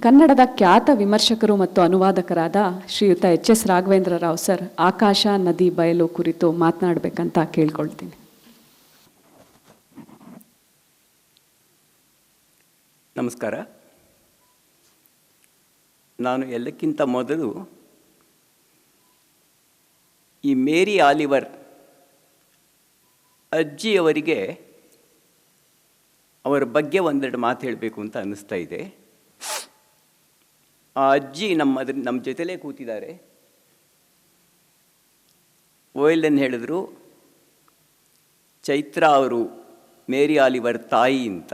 ಕನ್ನಡದ ಖ್ಯಾತ ವಿಮರ್ಶಕರು ಮತ್ತು ಅನುವಾದಕರಾದ ಶ್ರೀಯುತ ಎಚ್.ಎಸ್. ರಾಘವೇಂದ್ರ ರಾವ್ ಸರ್ ಆಕಾಶ ನದಿ ಬಯಲು ಕುರಿತು ಮಾತನಾಡಬೇಕಂತ ಕೇಳ್ಕೊಳ್ತೀನಿ. ನಮಸ್ಕಾರ. ನಾನು ಎಲ್ಲಕ್ಕಿಂತ ಮೊದಲು ಈ ಮೇರಿ ಆಲಿವರ್ ಅಜ್ಜಿಯವರಿಗೆ ಅವರ ಬಗ್ಗೆ ಒಂದೆರಡು ಮಾತು ಹೇಳಬೇಕು ಅಂತ ಅನ್ನಿಸ್ತಾ ಇದೆ. ಆ ಅಜ್ಜಿ ನಮ್ಮ ಜೊತೆಲೇ ಕೂತಿದ್ದಾರೆ. ಓಯಲ್ಡನ್ ಹೇಳಿದ್ರು ಚೈತ್ರ ಅವರು ಮೇರಿ ಆಲಿವರ್ ತಾಯಿ ಅಂತ.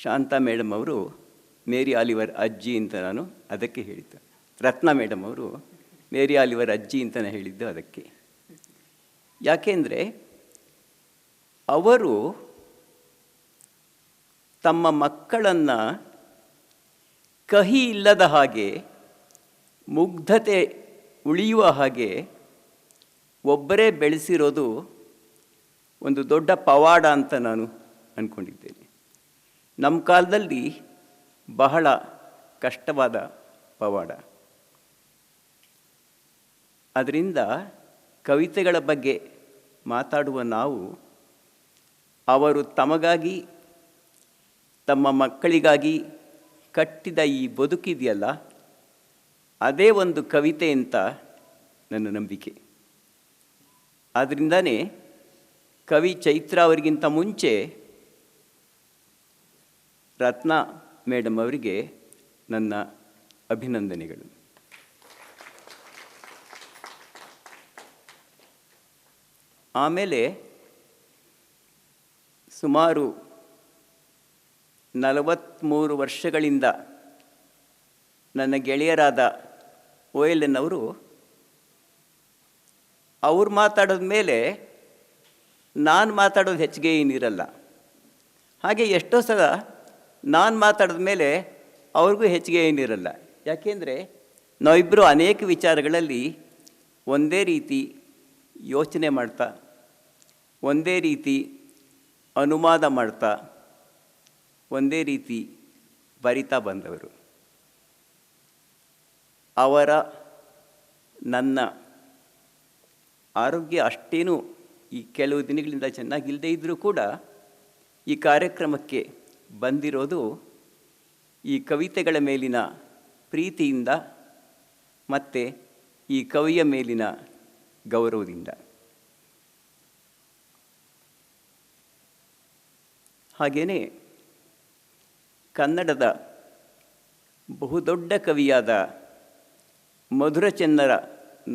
ಶಾಂತಾ ಮೇಡಮ್ ಅವರು ಮೇರಿ ಆಲಿವರ್ ಅಜ್ಜಿ ಅಂತ ನಾನು ಅದಕ್ಕೆ ಹೇಳಿದ್ದೆ. ರತ್ನ ಮೇಡಮ್ ಅವರು ಮೇರಿ ಆಲಿವರ್ ಅಜ್ಜಿ ಅಂತ ನಾನು ಹೇಳಿದ್ದು ಅದಕ್ಕೆ. ಯಾಕೆಂದರೆ ಅವರು ತಮ್ಮ ಮಕ್ಕಳನ್ನು ಕಹಿ ಇಲ್ಲದ ಹಾಗೆ, ಮುಗ್ಧತೆ ಉಳಿಯುವ ಹಾಗೆ ಒಬ್ಬರೇ ಬೆಳೆಸಿರೋದು ಒಂದು ದೊಡ್ಡ ಪವಾಡ ಅಂತ ನಾನು ಅಂದ್ಕೊಂಡಿದ್ದೇನೆ. ನಮ್ಮ ಕಾಲದಲ್ಲಿ ಬಹಳ ಕಷ್ಟವಾದ ಪವಾಡ. ಅದರಿಂದ ಕವಿತೆಗಳ ಬಗ್ಗೆ ಮಾತಾಡುವ ನಾವು ಅವರು ತಮಗಾಗಿ, ತಮ್ಮ ಮಕ್ಕಳಿಗಾಗಿ ಕಟ್ಟಿದ ಈ ಬದುಕಿದೆಯಲ್ಲ, ಅದೇ ಒಂದು ಕವಿತೆ ಅಂತ ನನ್ನ ನಂಬಿಕೆ. ಆದ್ದರಿಂದನೇ ಕವಿ ಚೈತ್ರ ಅವರಿಗಿಂತ ಮುಂಚೆ ರತ್ನ ಮೇಡಮ್ ಅವರಿಗೆ ನನ್ನ ಅಭಿನಂದನೆಗಳು. ಆಮೇಲೆ ಸುಮಾರು 43 ವರ್ಷಗಳಿಂದ ನನ್ನ ಗೆಳೆಯರಾದ ಓಯಲ್ಎನ್ ಅವರು ಮಾತಾಡೋದ ಮೇಲೆ ನಾನು ಮಾತಾಡೋದು ಹೆಚ್ಚಿಗೆ ಏನಿರಲ್ಲ. ಹಾಗೆ ಎಷ್ಟೋ ಸಲ ನಾನು ಮಾತಾಡಿದ ಮೇಲೆ ಅವ್ರಿಗೂ ಹೆಚ್ಚಿಗೆ ಏನಿರಲ್ಲ. ಯಾಕೆಂದರೆ ನಾವಿಬ್ಬರು ಅನೇಕ ವಿಚಾರಗಳಲ್ಲಿ ಒಂದೇ ರೀತಿ ಯೋಚನೆ ಮಾಡ್ತಾ, ಒಂದೇ ರೀತಿ ಅನುವಾದ ಮಾಡ್ತಾ, ಒಂದೇ ರೀತಿ ಬರಿತಾ ಬಂದವರು. ಅವರ ನನ್ನ ಆರೋಗ್ಯ ಅಷ್ಟೇನೂ ಈ ಕೆಲವು ದಿನಗಳಿಂದ ಚೆನ್ನಾಗಿಲ್ಲದೇ ಇದ್ದರೂ ಕೂಡ ಈ ಕಾರ್ಯಕ್ರಮಕ್ಕೆ ಬಂದಿರೋದು ಈ ಕವಿತೆಗಳ ಮೇಲಿನ ಪ್ರೀತಿಯಿಂದ ಮತ್ತು ಈ ಕವಿಯ ಮೇಲಿನ ಗೌರವದಿಂದ. ಹಾಗೆಯೇ ಕನ್ನಡದ ಬಹುದೊಡ್ಡ ಕವಿಯಾದ ಮಧುರಚನ್ನರ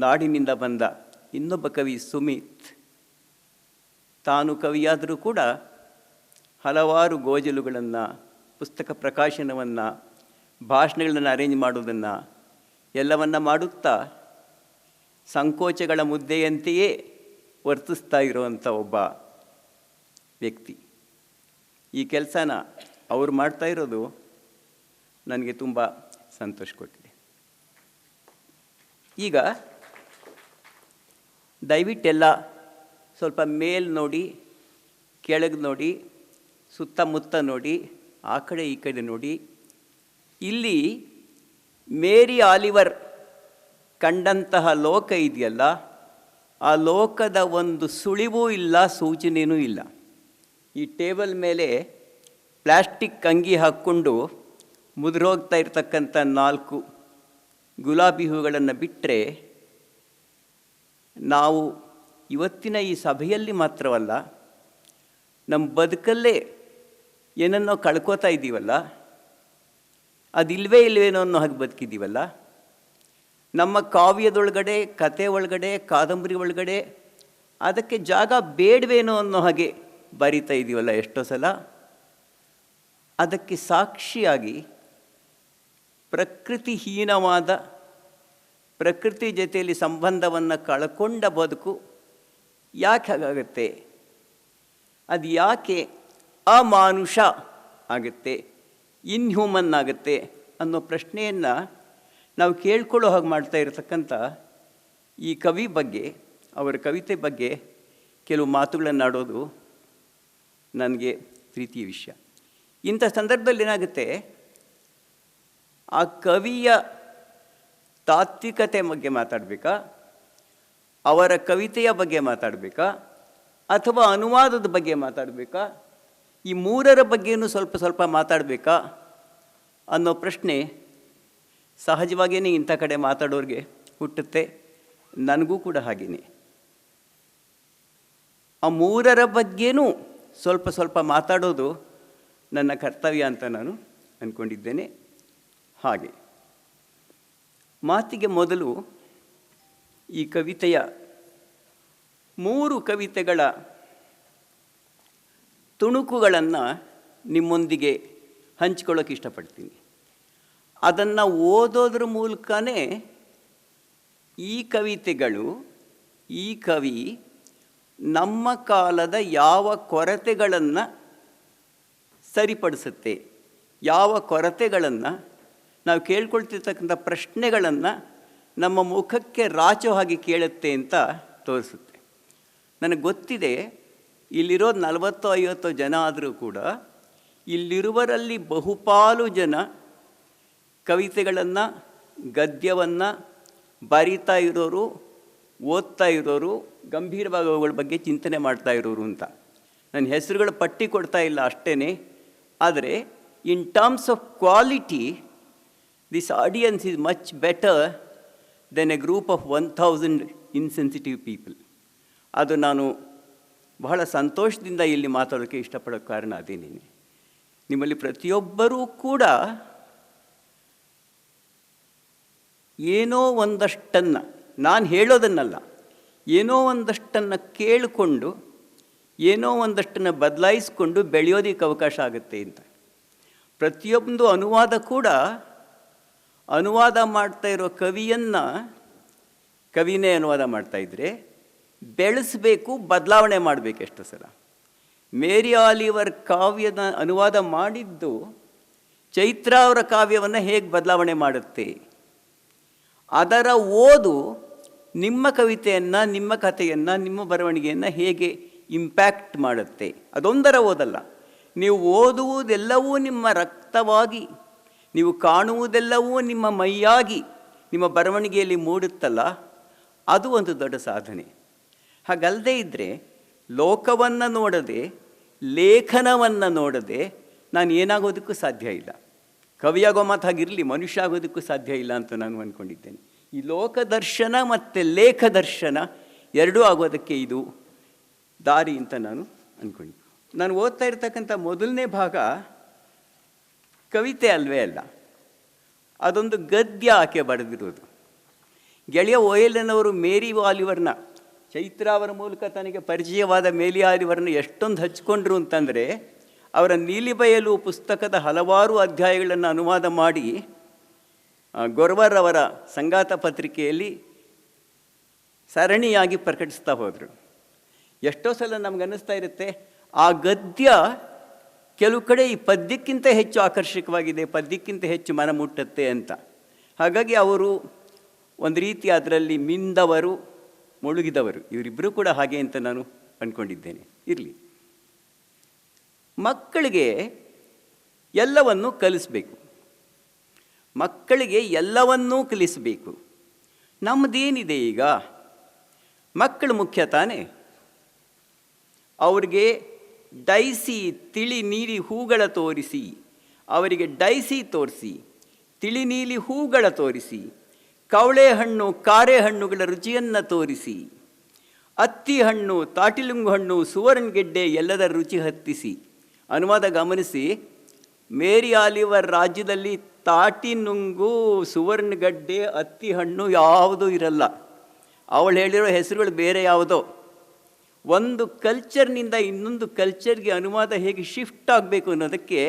ನಾಡಿನಿಂದ ಬಂದ ಇನ್ನೊಬ್ಬ ಕವಿ ಸುಮಿತ್, ತಾನು ಕವಿಯಾದರೂ ಕೂಡ ಹಲವಾರು ಗೋಜಲುಗಳನ್ನು, ಪುಸ್ತಕ ಪ್ರಕಾಶನವನ್ನು, ಭಾಷಣಗಳನ್ನು ಅರೇಂಜ್ ಮಾಡೋದನ್ನು ಎಲ್ಲವನ್ನ ಮಾಡುತ್ತಾ ಸಂಕೋಚಗಳ ಮುದ್ದೆಯಂತೆಯೇ ವರ್ತಿಸ್ತಾ ಇರುವಂಥ ಒಬ್ಬ ವ್ಯಕ್ತಿ. ಈ ಕೆಲಸನ ಅವರು ಮಾಡ್ತಾ ಇರೋದು ನನಗೆ ತುಂಬ ಸಂತೋಷ ಕೊಟ್ಟಿದೆ. ಈಗ ದಯವಿಟ್ಟೆಲ್ಲ ಸ್ವಲ್ಪ ಮೇಲ್ ನೋಡಿ, ಕೆಳಗೆ ನೋಡಿ, ಸುತ್ತಮುತ್ತ ನೋಡಿ, ಆ ಕಡೆ ಈ ಕಡೆ ನೋಡಿ. ಇಲ್ಲಿ ಮೇರಿ ಆಲಿವರ್ ಕಂಡಂತಹ ಲೋಕ ಇದೆಯಲ್ಲ, ಆ ಲೋಕದ ಒಂದು ಸುಳಿವೂ ಇಲ್ಲ, ಸೂಚನೆಯೂ ಇಲ್ಲ. ಈ ಟೇಬಲ್ ಮೇಲೆ ಪ್ಲಾಸ್ಟಿಕ್ ಅಂಗಿ ಹಾಕ್ಕೊಂಡು ಮುದುರೋಗ್ತಾ ಇರ್ತಕ್ಕಂಥ 4 ಗುಲಾಬಿ ಹೂಗಳನ್ನು ಬಿಟ್ಟರೆ, ನಾವು ಇವತ್ತಿನ ಈ ಸಭೆಯಲ್ಲಿ ಮಾತ್ರವಲ್ಲ, ನಮ್ಮ ಬದುಕಲ್ಲೇ ಏನನ್ನೋ ಕಳ್ಕೋತಾ ಇದ್ದೀವಲ್ಲ, ಅದಿಲ್ವೇ ಇಲ್ವೇನೋ ಅನ್ನೋ ಹಾಗೆ ಬದುಕಿದ್ದೀವಲ್ಲ. ನಮ್ಮ ಕಾವ್ಯದೊಳಗಡೆ, ಕತೆ ಒಳಗಡೆ, ಕಾದಂಬರಿ ಒಳಗಡೆ ಅದಕ್ಕೆ ಜಾಗ ಬೇಡವೇನೋ ಅನ್ನೋ ಹಾಗೆ ಬರಿತಾ ಇದ್ದೀವಲ್ಲ ಎಷ್ಟೋ ಸಲ. ಅದಕ್ಕೆ ಸಾಕ್ಷಿಯಾಗಿ ಪ್ರಕೃತಿಹೀನವಾದ, ಪ್ರಕೃತಿ ಜೊತೆಯಲ್ಲಿ ಸಂಬಂಧವನ್ನು ಕಳ್ಕೊಂಡ ಬದುಕು ಯಾಕೆ ಹಾಗಾಗತ್ತೆ? ಅದು ಯಾಕೆ ಅಮಾನುಷ ಆಗುತ್ತೆ, ಇನ್ಹ್ಯೂಮನ್ ಆಗುತ್ತೆ ಅನ್ನೋ ಪ್ರಶ್ನೆಯನ್ನು ನಾವು ಕೇಳ್ಕೊಳ್ಳೋ ಹಾಗೆ ಮಾಡ್ತಾ ಇರತಕ್ಕಂಥ ಈ ಕವಿ ಬಗ್ಗೆ, ಅವರ ಕವಿತೆ ಬಗ್ಗೆ ಕೆಲವು ಮಾತುಗಳನ್ನು ಆಡೋದು ನನಗೆ ಪ್ರೀತಿಯ ವಿಷಯ. ಇಂಥ ಸಂದರ್ಭದಲ್ಲಿ ಏನಾಗುತ್ತೆ, ಆ ಕವಿಯ ತಾತ್ವಿಕತೆ ಬಗ್ಗೆ ಮಾತಾಡಬೇಕಾ, ಅವರ ಕವಿತೆಯ ಬಗ್ಗೆ ಮಾತಾಡಬೇಕಾ, ಅಥವಾ ಅನುವಾದದ ಬಗ್ಗೆ ಮಾತಾಡಬೇಕಾ, ಈ ಮೂರರ ಬಗ್ಗೆಯೂ ಸ್ವಲ್ಪ ಸ್ವಲ್ಪ ಮಾತಾಡಬೇಕಾ ಅನ್ನೋ ಪ್ರಶ್ನೆ ಸಹಜವಾಗಿಯೇ ಇಂಥ ಕಡೆ ಮಾತಾಡೋರಿಗೆ ಹುಟ್ಟುತ್ತೆ. ನನಗೂ ಕೂಡ ಹಾಗೆಯೇ ಆ ಮೂರರ ಬಗ್ಗೆನೂ ಸ್ವಲ್ಪ ಸ್ವಲ್ಪ ಮಾತಾಡೋದು ನನ್ನ ಕರ್ತವ್ಯ ಅಂತ ನಾನು ಅಂದ್ಕೊಂಡಿದ್ದೇನೆ. ಹಾಗೆ ಮಾತಿಗೆ ಮೊದಲು ಈ ಕವಿತೆಯ 3 ಕವಿತೆಗಳ ತುಣುಕುಗಳನ್ನು ನಿಮ್ಮೊಂದಿಗೆ ಹಂಚ್ಕೊಳ್ಳೋಕೆ ಇಷ್ಟಪಡ್ತೀನಿ. ಅದನ್ನು ಓದೋದ್ರ ಮೂಲಕನೇ ಈ ಕವಿತೆಗಳು, ಈ ಕವಿ ನಮ್ಮ ಕಾಲದ ಯಾವ ಕೊರತೆಗಳನ್ನು ಸರಿಪಡಿಸುತ್ತೆ, ಯಾವ ಕೊರತೆಗಳನ್ನು, ನಾವು ಕೇಳ್ಕೊಳ್ತಿರ್ತಕ್ಕಂಥ ಪ್ರಶ್ನೆಗಳನ್ನು ನಮ್ಮ ಮುಖಕ್ಕೆ ರಾಚೋ ಹಾಗೆ ಕೇಳುತ್ತೆ ಅಂತ ತೋರಿಸುತ್ತೆ. ನನಗೆ ಗೊತ್ತಿದೆ, ಇಲ್ಲಿರೋದು 40-50 ಜನ ಆದರೂ ಕೂಡ ಇಲ್ಲಿರುವರಲ್ಲಿ ಬಹುಪಾಲು ಜನ ಕವಿತೆಗಳನ್ನು, ಗದ್ಯವನ್ನು ಬರಿತಾ ಇರೋರು, ಓದ್ತಾ ಇರೋರು, ಗಂಭೀರವಾಗಿ ಅವುಗಳ ಬಗ್ಗೆ ಚಿಂತನೆ ಮಾಡ್ತಾ ಇರೋರು ಅಂತ. ನನ್ನ ಹೆಸರುಗಳ ಪಟ್ಟಿ ಕೊಡ್ತಾ ಇಲ್ಲ ಅಷ್ಟೇ. ಆದರೆ in terms of quality this audience is much better then a group of 1000 insensitive people. ಅದು ನಾನು ಬಹಳ ಸಂತೋಷದಿಂದ ಇಲ್ಲಿ ಮಾತಾಡೋಕ್ಕೆ ಇಷ್ಟಪಡೋ ಕಾರಣ ಅದೇನೇನೆ. ನಿಮ್ಮಲ್ಲಿ ಪ್ರತಿಯೊಬ್ಬರೂ ಕೂಡ ಏನೋ ಒಂದಷ್ಟನ್ನು, ನಾನು ಹೇಳೋದನ್ನಲ್ಲ, ಏನೋ ಒಂದಷ್ಟನ್ನು ಕೇಳಿಕೊಂಡು ಏನೋ ಒಂದಷ್ಟನ್ನು ಬದಲಾಯಿಸ್ಕೊಂಡು ಬೆಳೆಯೋದಕ್ಕೆ ಅವಕಾಶ ಆಗುತ್ತೆ ಅಂತ. ಪ್ರತಿಯೊಂದು ಅನುವಾದ ಕೂಡ ಅನುವಾದ ಮಾಡ್ತಾ ಇರೋ ಕವಿನೇ ಅನುವಾದ ಮಾಡ್ತಾಯಿದ್ರೆ ಬೆಳೆಸಬೇಕು, ಬದಲಾವಣೆ ಮಾಡಬೇಕು. ಎಷ್ಟು ಸಲ ಮೇರಿ ಆಲಿವರ್ ಕಾವ್ಯದ ಅನುವಾದ ಮಾಡಿದ್ದು ಚೈತ್ರ ಅವರ ಕಾವ್ಯವನ್ನು ಹೇಗೆ ಬದಲಾವಣೆ ಮಾಡುತ್ತೆ, ಅದರ ಓದು ನಿಮ್ಮ ಕವಿತೆಯನ್ನು, ನಿಮ್ಮ ಕಥೆಯನ್ನು, ನಿಮ್ಮ ಬರವಣಿಗೆಯನ್ನು ಹೇಗೆ ಇಂಪ್ಯಾಕ್ಟ್ ಮಾಡುತ್ತೆ. ಅದೊಂದರ ಓದಲ್ಲ, ನೀವು ಓದುವುದೆಲ್ಲವೂ ನಿಮ್ಮ ರಕ್ತವಾಗಿ, ನೀವು ಕಾಣುವುದೆಲ್ಲವೂ ನಿಮ್ಮ ಮೈಯಾಗಿ ನಿಮ್ಮ ಬರವಣಿಗೆಯಲ್ಲಿ ಮೂಡುತ್ತಲ್ಲ, ಅದು ಒಂದು ದೊಡ್ಡ ಸಾಧನೆ. ಹಾಗಲ್ಲದೆ ಇದ್ದರೆ ಲೋಕವನ್ನು ನೋಡದೆ, ಲೇಖನವನ್ನು ನೋಡದೆ ನಾನು ಏನಾಗೋದಕ್ಕೂ ಸಾಧ್ಯ ಇಲ್ಲ. ಕವಿಯಾಗೋ ಮಾತು ಹಾಗಿರಲಿ, ಮನುಷ್ಯ ಆಗೋದಕ್ಕೂ ಸಾಧ್ಯ ಇಲ್ಲ ಅಂತ ನಾನು ಅಂದ್ಕೊಂಡಿದ್ದೇನೆ. ಈ ಲೋಕದರ್ಶನ ಮತ್ತು ಲೇಖದರ್ಶನ ಎರಡೂ ಆಗೋದಕ್ಕೆ ಇದು ದಾರಿ ಅಂತ ನಾನು ಅಂದ್ಕೊಂಡು. ನಾನು ಓದ್ತಾ ಇರ್ತಕ್ಕಂಥ ಮೊದಲನೇ ಭಾಗ ಕವಿತೆ ಅಲ್ವೇ ಅಲ್ಲ, ಅದೊಂದು ಗದ್ಯ ಆಕೆ ಬರೆದಿರೋದು. ಗೆಳೆಯ ಓಯೆಲನವರು ಮೇರಿ ಆಲಿವರ್ನ, ಚೈತ್ರ ಅವರ ಮೂಲಕ ತನಗೆ ಪರಿಚಯವಾದ ಮೇರಿ ಆಲಿವರ್ನ ಎಷ್ಟೊಂದು ಹಚ್ಕೊಂಡ್ರು ಅಂತಂದರೆ, ಅವರ ನೀಲಿಬಯಲು ಪುಸ್ತಕದ ಹಲವಾರು ಅಧ್ಯಾಯಗಳನ್ನು ಅನುವಾದ ಮಾಡಿ ಗೊರ್ವರ್ ಅವರ ಸಂಗಾತ ಪತ್ರಿಕೆಯಲ್ಲಿ ಸರಣಿಯಾಗಿ ಪ್ರಕಟಿಸ್ತಾ ಹೋದರು. ಎಷ್ಟೋ ಸಲ ನಮಗನ್ನಿಸ್ತಾ ಇರುತ್ತೆ, ಆ ಗದ್ಯ ಕೆಲವು ಕಡೆ ಈ ಪದ್ಯಕ್ಕಿಂತ ಹೆಚ್ಚು ಆಕರ್ಷಕವಾಗಿದೆ, ಪದ್ಯಕ್ಕಿಂತ ಹೆಚ್ಚು ಮನ ಮುಟ್ಟುತ್ತೆ ಅಂತ. ಹಾಗಾಗಿ ಅವರು ಒಂದು ರೀತಿ ಅದರಲ್ಲಿ ಮಿಂದವರು, ಮುಳುಗಿದವರು, ಇವರಿಬ್ಬರೂ ಕೂಡ ಹಾಗೆ ಅಂತ ನಾನು ಅಂದ್ಕೊಂಡಿದ್ದೇನೆ. ಇರಲಿ, ಮಕ್ಕಳಿಗೆ ಎಲ್ಲವನ್ನೂ ಕಲಿಸಬೇಕು, ಮಕ್ಕಳಿಗೆ ಎಲ್ಲವನ್ನೂ ಕಲಿಸಬೇಕು. ನಮ್ಮದೇನಿದೆ ಈಗ, ಮಕ್ಕಳು ಮುಖ್ಯ ತಾನೇ. ಅವ್ರಿಗೆ ಡೈಸಿ ತಿಳಿ ನೀಲಿ ಹೂಗಳ ತೋರಿಸಿ, ಅವರಿಗೆ ಡೈಸಿ ತೋರಿಸಿ, ತಿಳಿ ನೀಲಿ ಹೂಗಳ ತೋರಿಸಿ, ಕವಳೆ ಹಣ್ಣು ಕಾರೆ ಹಣ್ಣುಗಳ ರುಚಿಯನ್ನು ತೋರಿಸಿ, ಅತ್ತಿ ಹಣ್ಣು ತಾಟಿಲುಂಗು ಹಣ್ಣು ಸುವರ್ಣಗೆಡ್ಡೆ ಎಲ್ಲದರ ರುಚಿ ಹತ್ತಿಸಿ. ಅನುವಾದ ಗಮನಿಸಿ, ಮೇರಿ ಆಲಿವರ್ ರಾಜ್ಯದಲ್ಲಿ ತಾಟಿನುಂಗು, ಸುವರ್ಣಗಡ್ಡೆ, ಅತ್ತಿ ಹಣ್ಣು ಯಾವುದೂ ಇರಲ್ಲ. ಅವಳು ಹೇಳಿರೋ ಹೆಸರುಗಳು ಬೇರೆ ಯಾವುದೋ. ಒಂದು ಕಲ್ಚರ್ನಿಂದ ಇನ್ನೊಂದು ಕಲ್ಚರ್ಗೆ ಅನುವಾದ ಹೇಗೆ ಶಿಫ್ಟ್ ಆಗಬೇಕು ಅನ್ನೋದಕ್ಕೆ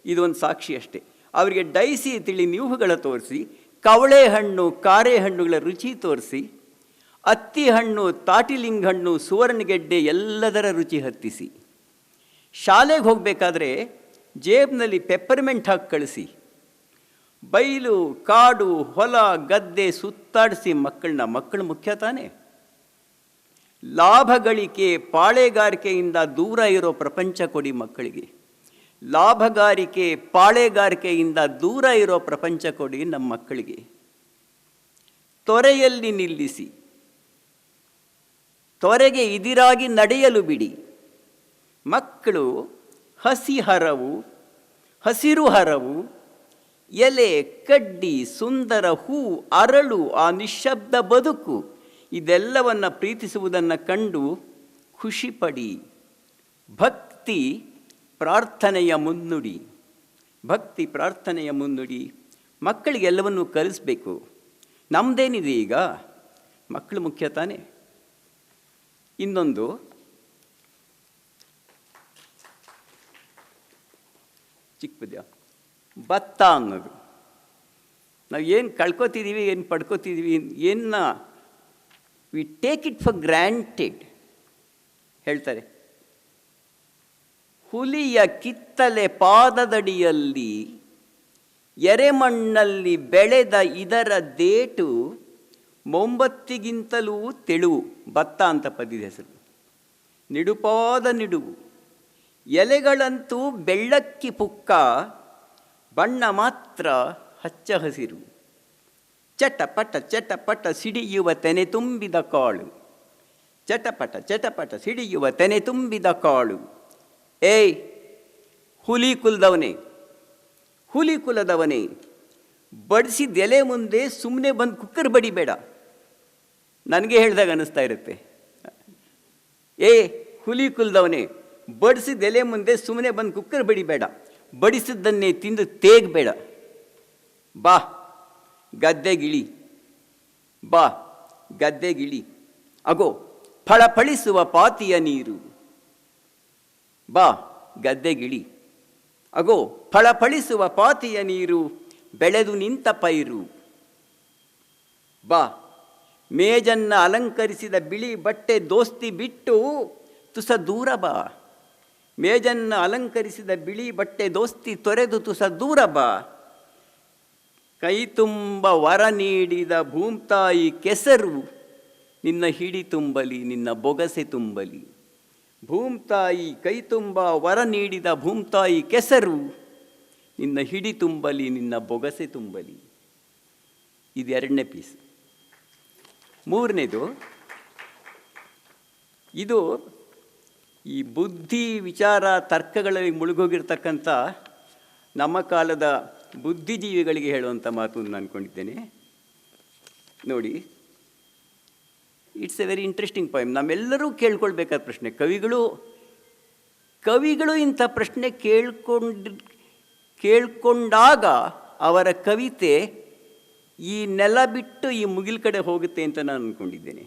ಇದೊಂದು ಸಾಕ್ಷಿ ಅಷ್ಟೇ. ಅವರಿಗೆ ಡೈಸಿ ತಿಳಿ ನೀವುಗಳ ತೋರಿಸಿ, ಕವಳೆ ಹಣ್ಣು ಕಾರೆ ಹಣ್ಣುಗಳ ರುಚಿ ತೋರಿಸಿ, ಅತ್ತಿ ಹಣ್ಣು ತಾಟಿಲಿಂಗ್ ಹಣ್ಣು ಸುವರ್ಣಗೆಡ್ಡೆ ಎಲ್ಲದರ ರುಚಿ ಹತ್ತಿಸಿ. ಶಾಲೆಗೆ ಹೋಗಬೇಕಾದ್ರೆ ಜೇಬ್ನಲ್ಲಿ ಪೆಪ್ಪರ್ಮೆಂಟ್ ಹಾಕಿ ಕಳಿಸಿ, ಬೈಲು ಕಾಡು ಹೊಲ ಗದ್ದೆ ಸುತ್ತಾಡಿಸಿ ಮಕ್ಕಳು ಮುಖ್ಯ ತಾನೇ. ಲಾಭ ಗಳಿಕೆ ಪಾಳೆಗಾರಿಕೆಯಿಂದ ದೂರ ಇರೋ ಪ್ರಪಂಚ ಕೊಡಿ ಮಕ್ಕಳಿಗೆ. ಲಾಭಗಾರಿಕೆ ಪಾಳೆಗಾರಿಕೆಯಿಂದ ದೂರ ಇರೋ ಪ್ರಪಂಚ ಕೊಡಿ ನಮ್ಮ ಮಕ್ಕಳಿಗೆ. ತೊರೆಯಲ್ಲಿ ನಿಲ್ಲಿಸಿ, ತೊರೆಗೆ ಇದಿರಾಗಿ ನಡೆಯಲು ಬಿಡಿ. ಮಕ್ಕಳು ಹಸಿರು ಹರವು, ಎಲೆ, ಕಡ್ಡಿ, ಸುಂದರ ಹೂ, ಅರಳು, ಆ ನಿಶ್ಶಬ್ದ ಬದುಕು, ಇದೆಲ್ಲವನ್ನು ಪ್ರೀತಿಸುವುದನ್ನು ಕಂಡು ಖುಷಿಪಡಿ. ಭಕ್ತಿ ಪ್ರಾರ್ಥನೆಯ ಮುನ್ನುಡಿ. ಮಕ್ಕಳಿಗೆ ಎಲ್ಲವನ್ನೂ ಕಲಿಸ್ಬೇಕು. ನಮ್ಮದೇನಿದೆ ಈಗ, ಮಕ್ಕಳು ಮುಖ್ಯ ತಾನೇ. ಇನ್ನೊಂದು ಚಿಕ್ಕ ಪದ್ಯ, ಭತ್ತ ಅನ್ನೋದು. ನಾವು ಏನು ಕಳ್ಕೊತಿದ್ದೀವಿ, ಏನು ಪಡ್ಕೋತಿದ್ದೀವಿ, we take it for granted. ಹೇಳ್ತಾರೆ, ಹುಲಿಯ ಕಿತ್ತಲೆ ಪಾದದಡಿಯಲ್ಲಿ ಎರೆಮಣ್ಣಲ್ಲಿ ಬೆಳೆದ ಇದರ ದೇಟು ಮೊಂಬತ್ತಿಗಿಂತಲೂ ತೆಳುವು. ಭತ್ತ ಅಂತ ಪದ್ಯದ ಹೆಸರು. ನಿಡುಪಾದ ನಿಡುವು, ಎಲೆಗಳಂತೂ ಬೆಳ್ಳಕ್ಕಿ ಪುಕ್ಕ, ಬಣ್ಣ ಮಾತ್ರ ಹಚ್ಚ ಹಸಿರು. ಚಟಪಟ ಸಿಡಿಯುವ ತೆನೆ ತುಂಬಿದ ಕಾಳು. ಚಟಪಟ ಸಿಡಿಯುವ ತೆನೆ ತುಂಬಿದ ಕಾಳು. ಏಯ್ ಹುಲಿ ಕುಲದವನೇ, ಬಡಿಸಿದ ಎಲೆ ಮುಂದೆ ಸುಮ್ಮನೆ ಬಂದು ಕುಕ್ಕರ್ ಬಡಿಬೇಡ. ನನಗೆ ಹೇಳ್ದಾಗ ಅನ್ನಿಸ್ತಾ ಇರುತ್ತೆ. ಹುಲಿ ಕುಲದವನೇ, ಬಡಿಸಿದ ಎಲೆ ಮುಂದೆ ಸುಮ್ಮನೆ ಬಂದು ಕುಕ್ಕರ್ ಬಡಿಬೇಡ, ಬಡಿಸಿದ್ದನ್ನೇ ತಿಂದು ತೇಗಬೇಡ. ಬಾ ಗದ್ದೆಗಿಳಿ, ಅಗೋ ಫಳಫಳಿಸುವ ಪಾತಿಯ ನೀರು. ಬಾ ಗದ್ದೆಗಿಳಿ, ಅಗೋ ಫಳಫಳಿಸುವ ಪಾತಿಯ ನೀರು, ಬೆಳೆದು ನಿಂತ ಪೈರು. ಬಾ ಮೇಜನ್ನು ಅಲಂಕರಿಸಿದ ಬಿಳಿ ಬಟ್ಟೆ ದೋಸ್ತಿ ಬಿಟ್ಟು ತುಸ ದೂರ ಬಾ. ಮೇಜನ್ನು ಅಲಂಕರಿಸಿದ ಬಿಳಿ ಬಟ್ಟೆ ದೋಸ್ತಿ ತೊರೆದು ತುಸ ದೂರ ಬಾ. ಕೈ ತುಂಬ ವರ ನೀಡಿದ ಭೂಮ್ತಾಯಿ ಕೆಸರು ನಿನ್ನ ಹಿಡಿ ತುಂಬಲಿ, ನಿನ್ನ ಬೊಗಸೆ ತುಂಬಲಿ. ಭೂಮ್ತಾಯಿ ಕೈ ತುಂಬ ವರ ನೀಡಿದ ಭೂಮ್ತಾಯಿ ಕೆಸರು ನಿನ್ನ ಹಿಡಿ ತುಂಬಲಿ, ನಿನ್ನ ಬೊಗಸೆ ತುಂಬಲಿ. ಇದು 2ನೇ ಪೀಸ್. 3ನೇದು, ಇದು ಈ ಬುದ್ಧಿ ವಿಚಾರ ತರ್ಕಗಳಲ್ಲಿ ಮುಳುಗೋಗಿರ್ತಕ್ಕಂಥ ನಮ್ಮ ಕಾಲದ ಬುದ್ಧಿಜೀವಿಗಳಿಗೆ ಹೇಳುವಂಥ ಮಾತು ಅಂತ ಅಂದ್ಕೊಂಡಿದ್ದೇನೆ. ನೋಡಿ, it's a very interesting poem. ನಮ್ಮೆಲ್ಲರೂ ಕೇಳ್ಕೊಳ್ಬೇಕಾದ ಪ್ರಶ್ನೆ. ಕವಿಗಳು ಇಂಥ ಪ್ರಶ್ನೆ ಕೇಳ್ಕೊಂಡಾಗ ಅವರ ಕವಿತೆ ಈ ನೆಲ ಬಿಟ್ಟು ಈ ಮುಗಿಲ್ ಕಡೆ ಹೋಗುತ್ತೆ ಅಂತ ನಾನು ಅಂದ್ಕೊಂಡಿದ್ದೇನೆ.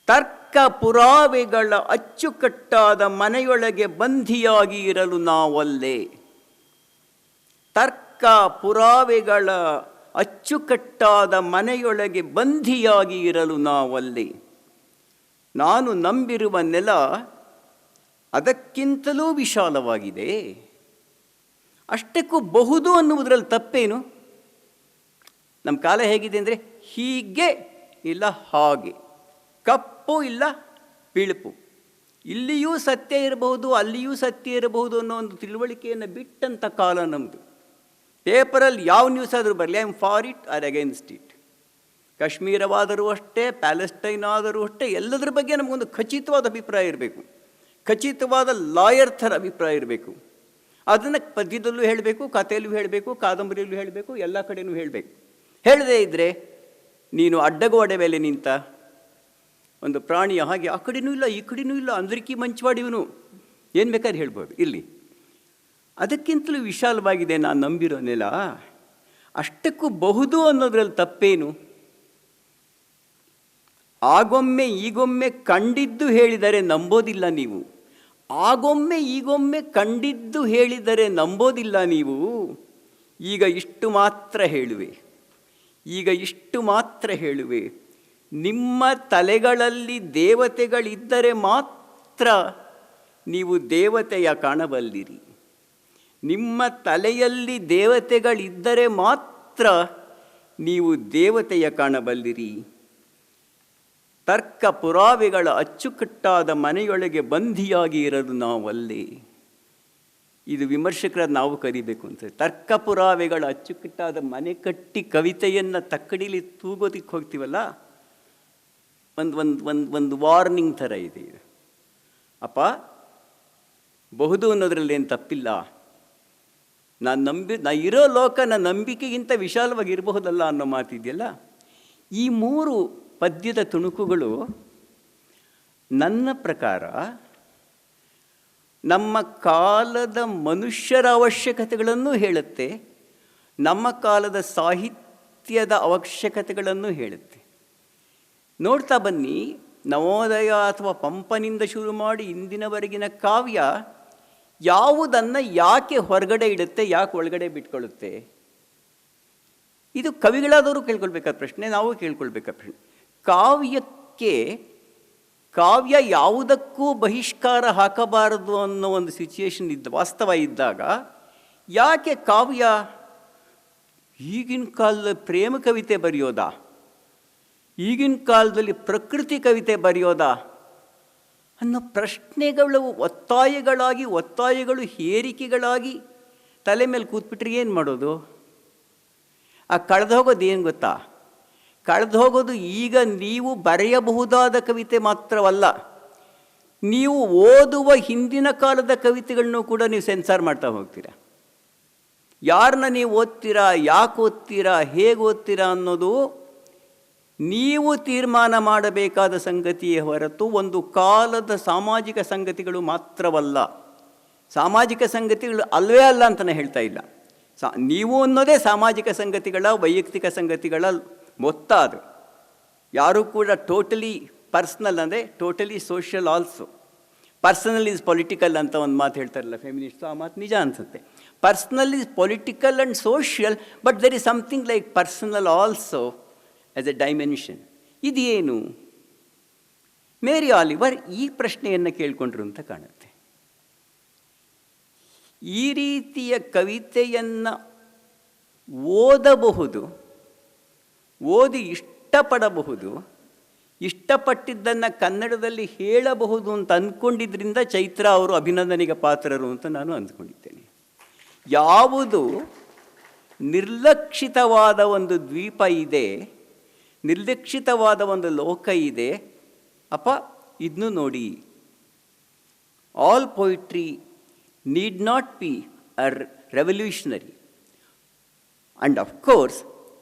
ತರ್ಕ ಪುರಾವೆಗಳ ಅಚ್ಚುಕಟ್ಟಾದ ಮನೆಯೊಳಗೆ ಬಂಧಿಯಾಗಿ ಇರಲು ನಾವಲ್ಲೇ. ತರ್ಕ ಪುರಾವೆಗಳ ಅಚ್ಚುಕಟ್ಟಾದ ಮನೆಯೊಳಗೆ ಬಂಧಿಯಾಗಿ ಇರಲು ನಾವಲ್ಲೇ. ನಾನು ನಂಬಿರುವ ನೆಲ ಅದಕ್ಕಿಂತಲೂ ವಿಶಾಲವಾಗಿದೆ. ಅಷ್ಟಕ್ಕೂ ಬಹುದು ಅನ್ನುವುದರಲ್ಲಿ ತಪ್ಪೇನು? ನಮ್ಮ ಕಾಲ ಹೇಗಿದೆ ಅಂದರೆ, ಹೀಗೆ ಇಲ್ಲ ಹಾಗೆ, ಕಪ್ಪು ಇಲ್ಲ ಬಿಳುಪು, ಇಲ್ಲಿಯೂ ಸತ್ಯ ಇರಬಹುದು ಅಲ್ಲಿಯೂ ಸತ್ಯ ಇರಬಹುದು ಅನ್ನೋ ಒಂದು ತಿಳುವಳಿಕೆಯನ್ನು ಬಿಟ್ಟಂಥ ಕಾಲ ನಮ್ಮದು. ಪೇಪರಲ್ಲಿ ಯಾವ ನ್ಯೂಸ್ ಆದರೂ ಬರಲಿ, I am for it or against it. ಕಾಶ್ಮೀರವಾದರೂ ಅಷ್ಟೇ, ಪ್ಯಾಲೆಸ್ಟೈನ್ ಆದರೂ ಅಷ್ಟೇ, ಎಲ್ಲದರ ಬಗ್ಗೆ ನಮಗೊಂದು ಖಚಿತವಾದ ಅಭಿಪ್ರಾಯ ಇರಬೇಕು. ಖಚಿತವಾದ ಲಾಯರ್ ಥರ ಅಭಿಪ್ರಾಯ ಇರಬೇಕು. ಅದನ್ನು ಪದ್ಯದಲ್ಲೂ ಹೇಳಬೇಕು, ಕಥೆಯಲ್ಲೂ ಹೇಳಬೇಕು, ಕಾದಂಬರಿಯಲ್ಲೂ ಹೇಳಬೇಕು, ಎಲ್ಲ ಕಡೆಯೂ ಹೇಳಬೇಕು. ಹೇಳದೇ ಇದ್ದರೆ ನೀನು ಅಡ್ಡಗೋಡೆ ಮೇಲೆ ನಿಂತ ಒಂದು ಪ್ರಾಣಿಯ ಹಾಗೆ ಆ ಕಡೆನೂ ಇಲ್ಲ ಈ ಕಡೆನೂ ಇಲ್ಲ, ಅಂದ್ರಿಕಿ ಮಂಚವಾಡಿವನು, ಏನು ಬೇಕಾದ್ರೆ ಹೇಳ್ಬೋದು. ಇಲ್ಲಿ ಅದಕ್ಕಿಂತಲೂ ವಿಶಾಲವಾಗಿದೆ ನಾನು ನಂಬಿರೋ ನೆಲ. ಅಷ್ಟಕ್ಕೂ ಬಹುದು ಅನ್ನೋದ್ರಲ್ಲಿ ತಪ್ಪೇನು? ಆಗೊಮ್ಮೆ ಈಗೊಮ್ಮೆ ಕಂಡಿದ್ದು ಹೇಳಿದರೆ ನಂಬೋದಿಲ್ಲ ನೀವು. ಆಗೊಮ್ಮೆ ಈಗೊಮ್ಮೆ ಕಂಡಿದ್ದು ಹೇಳಿದರೆ ನಂಬೋದಿಲ್ಲ ನೀವು. ಈಗ ಇಷ್ಟು ಮಾತ್ರ ಹೇಳುವೆ, ನಿಮ್ಮ ತಲೆಗಳಲ್ಲಿ ದೇವತೆಗಳಿದ್ದರೆ ಮಾತ್ರ ನೀವು ದೇವತೆಯ ಕಾಣಬಲ್ಲಿರಿ. ನಿಮ್ಮ ತಲೆಯಲ್ಲಿ ದೇವತೆಗಳಿದ್ದರೆ ಮಾತ್ರ ನೀವು ದೇವತೆಯ ಕಾಣಬಲ್ಲಿರಿ. ತರ್ಕ ಪುರಾವೆಗಳ ಅಚ್ಚುಕಟ್ಟಾದ ಮನೆಯೊಳಗೆ ಬಂಧಿಯಾಗಿ ಇರಲು ನಾವಲ್ಲೇ. ಇದು ವಿಮರ್ಶಕರ ನಾವು ಕರಿಬೇಕು ಅಂತ. ತರ್ಕ ಪುರಾವೆಗಳ ಅಚ್ಚುಕಟ್ಟಾದ ಮನೆ ಕಟ್ಟಿ ಕವಿತೆಯನ್ನು ತಕ್ಕಡಿಲಿ ತೂಗೋದಕ್ಕೆ ಹೋಗ್ತೀವಲ್ಲ, ಒಂದು ವಾರ್ನಿಂಗ್ ಥರ ಇದೆ ಇದು. ಅಪ್ಪ, ಬಹುದು ಅನ್ನೋದ್ರಲ್ಲಿ ಏನು ತಪ್ಪಿಲ್ಲ, ನಾ ಇರೋ ಲೋಕ ನನ್ನ ನಂಬಿಕೆಗಿಂತ ವಿಶಾಲವಾಗಿ ಇರಬಹುದಲ್ಲ ಅನ್ನೋ ಮಾತಿದೆಯಲ್ಲ. ಈ 3 ಪದ್ಯದ ತುಣುಕುಗಳು ನನ್ನ ಪ್ರಕಾರ ನಮ್ಮ ಕಾಲದ ಮನುಷ್ಯರ ಅವಶ್ಯಕತೆಗಳನ್ನು ಹೇಳುತ್ತೆ, ನಮ್ಮ ಕಾಲದ ಸಾಹಿತ್ಯದ ಅವಶ್ಯಕತೆಗಳನ್ನು ಹೇಳುತ್ತೆ. ನೋಡ್ತಾ ಬನ್ನಿ, ನವೋದಯ ಅಥವಾ ಪಂಪನಿಂದ ಶುರು ಮಾಡಿ ಇಂದಿನವರೆಗಿನ ಕಾವ್ಯ ಯಾವುದನ್ನು ಯಾಕೆ ಹೊರಗಡೆ ಇಡುತ್ತೆ, ಯಾಕೆ ಒಳಗಡೆ ಬಿಟ್ಕೊಳ್ಳುತ್ತೆ? ಇದು ಕವಿಗಳಾದವರು ಕೇಳ್ಕೊಳ್ಬೇಕಾದ ಪ್ರಶ್ನೆ, ನಾವು ಕೇಳ್ಕೊಳ್ಬೇಕಾದ ಪ್ರಶ್ನೆ. ಕಾವ್ಯ ಯಾವುದಕ್ಕೂ ಬಹಿಷ್ಕಾರ ಹಾಕಬಾರದು ಅನ್ನೋ ಒಂದು ಸಿಚುಯೇಷನ್ ವಾಸ್ತವ ಇದ್ದಾಗ ಯಾಕೆ ಕಾವ್ಯ ಈಗಿನ ಕಾಲದಲ್ಲಿ ಪ್ರೇಮ ಕವಿತೆ ಬರೆಯೋದಾ, ಈಗಿನ ಕಾಲದಲ್ಲಿ ಪ್ರಕೃತಿ ಕವಿತೆ ಬರೆಯೋದಾ ಅನ್ನೋ ಪ್ರಶ್ನೆಗಳು ಒತ್ತಾಯಗಳು ಹೇರಿಕೆಗಳಾಗಿ ತಲೆ ಮೇಲೆ ಕೂತ್ಬಿಟ್ರೆ ಏನು ಮಾಡೋದು? ಆ ಕಳೆದು ಹೋಗೋದು ಏನು ಗೊತ್ತಾ? ಕಳೆದು ಹೋಗೋದು ಈಗ ನೀವು ಬರೆಯಬಹುದಾದ ಕವಿತೆ ಮಾತ್ರವಲ್ಲ, ನೀವು ಓದುವ ಹಿಂದಿನ ಕಾಲದ ಕವಿತೆಗಳನ್ನು ಕೂಡ ನೀವು ಸೆನ್ಸಾರ್ ಮಾಡ್ತಾ ಹೋಗ್ತೀರ. ಯಾರನ್ನ ನೀವು ಓದ್ತೀರಾ, ಯಾಕೆ ಓದ್ತೀರಾ, ಹೇಗೆ ಓದ್ತೀರಾ ಅನ್ನೋದು ನೀವು ತೀರ್ಮಾನ ಮಾಡಬೇಕಾದ ಸಂಗತಿಯೇ ಹೊರತು ಒಂದು ಕಾಲದ ಸಾಮಾಜಿಕ ಸಂಗತಿಗಳು ಮಾತ್ರವಲ್ಲ. ಸಾಮಾಜಿಕ ಸಂಗತಿಗಳು ಅಲ್ವೇ ಅಲ್ಲ ಅಂತ ನಾನು ಹೇಳ್ತಾ ಇಲ್ಲ. ನೀವು ಅನ್ನೋದೇ ಸಾಮಾಜಿಕ ಸಂಗತಿಗಳ, ವೈಯಕ್ತಿಕ ಸಂಗತಿಗಳ ಮೊತ್ತ. ಅದು ಯಾರೂ ಕೂಡ ಟೋಟಲಿ ಪರ್ಸ್ನಲ್ ಅಂದರೆ totally social also. Personal is political ಅಂತ ಒಂದು ಮಾತು ಹೇಳ್ತಾರಲ್ಲ ಫೆಮಿನಿಸ್ಟು, ಆ ಮಾತು ನಿಜ ಅನಿಸುತ್ತೆ. Personal is political and social, but there is something like personal also as A dimension. ಇದೇನು? ಮೇರಿ ಆಲಿವರ್ ಈ ಪ್ರಶ್ನೆಯನ್ನು ಕೇಳಿಕೊಂಡ್ರು ಅಂತ ಕಾಣುತ್ತೆ. ಈ ರೀತಿಯ ಕವಿತೆಯನ್ನು ಓದಬಹುದು, ಓದಿ ಇಷ್ಟಪಡಬಹುದು, ಇಷ್ಟಪಟ್ಟಿದ್ದನ್ನು ಕನ್ನಡದಲ್ಲಿ ಹೇಳಬಹುದು ಅಂತ ಅಂದ್ಕೊಂಡಿದ್ದರಿಂದ ಚೈತ್ರ ಅವರು ಅಭಿನಂದನೆಗೆ ಪಾತ್ರರು ಅಂತ ನಾನು ಅಂದ್ಕೊಂಡಿದ್ದೇನೆ. ಯಾವುದು ನಿರ್ಲಕ್ಷಿತವಾದ ಒಂದು ದ್ವೀಪ ಇದೆ, ನಿರ್ಲಕ್ಷಿತವಾದ ಒಂದು ಲೋಕ ಇದೆ, ಅಪ್ಪ ಇದನ್ನು ನೋಡಿ. All poetry need not be a revolutionary, and of course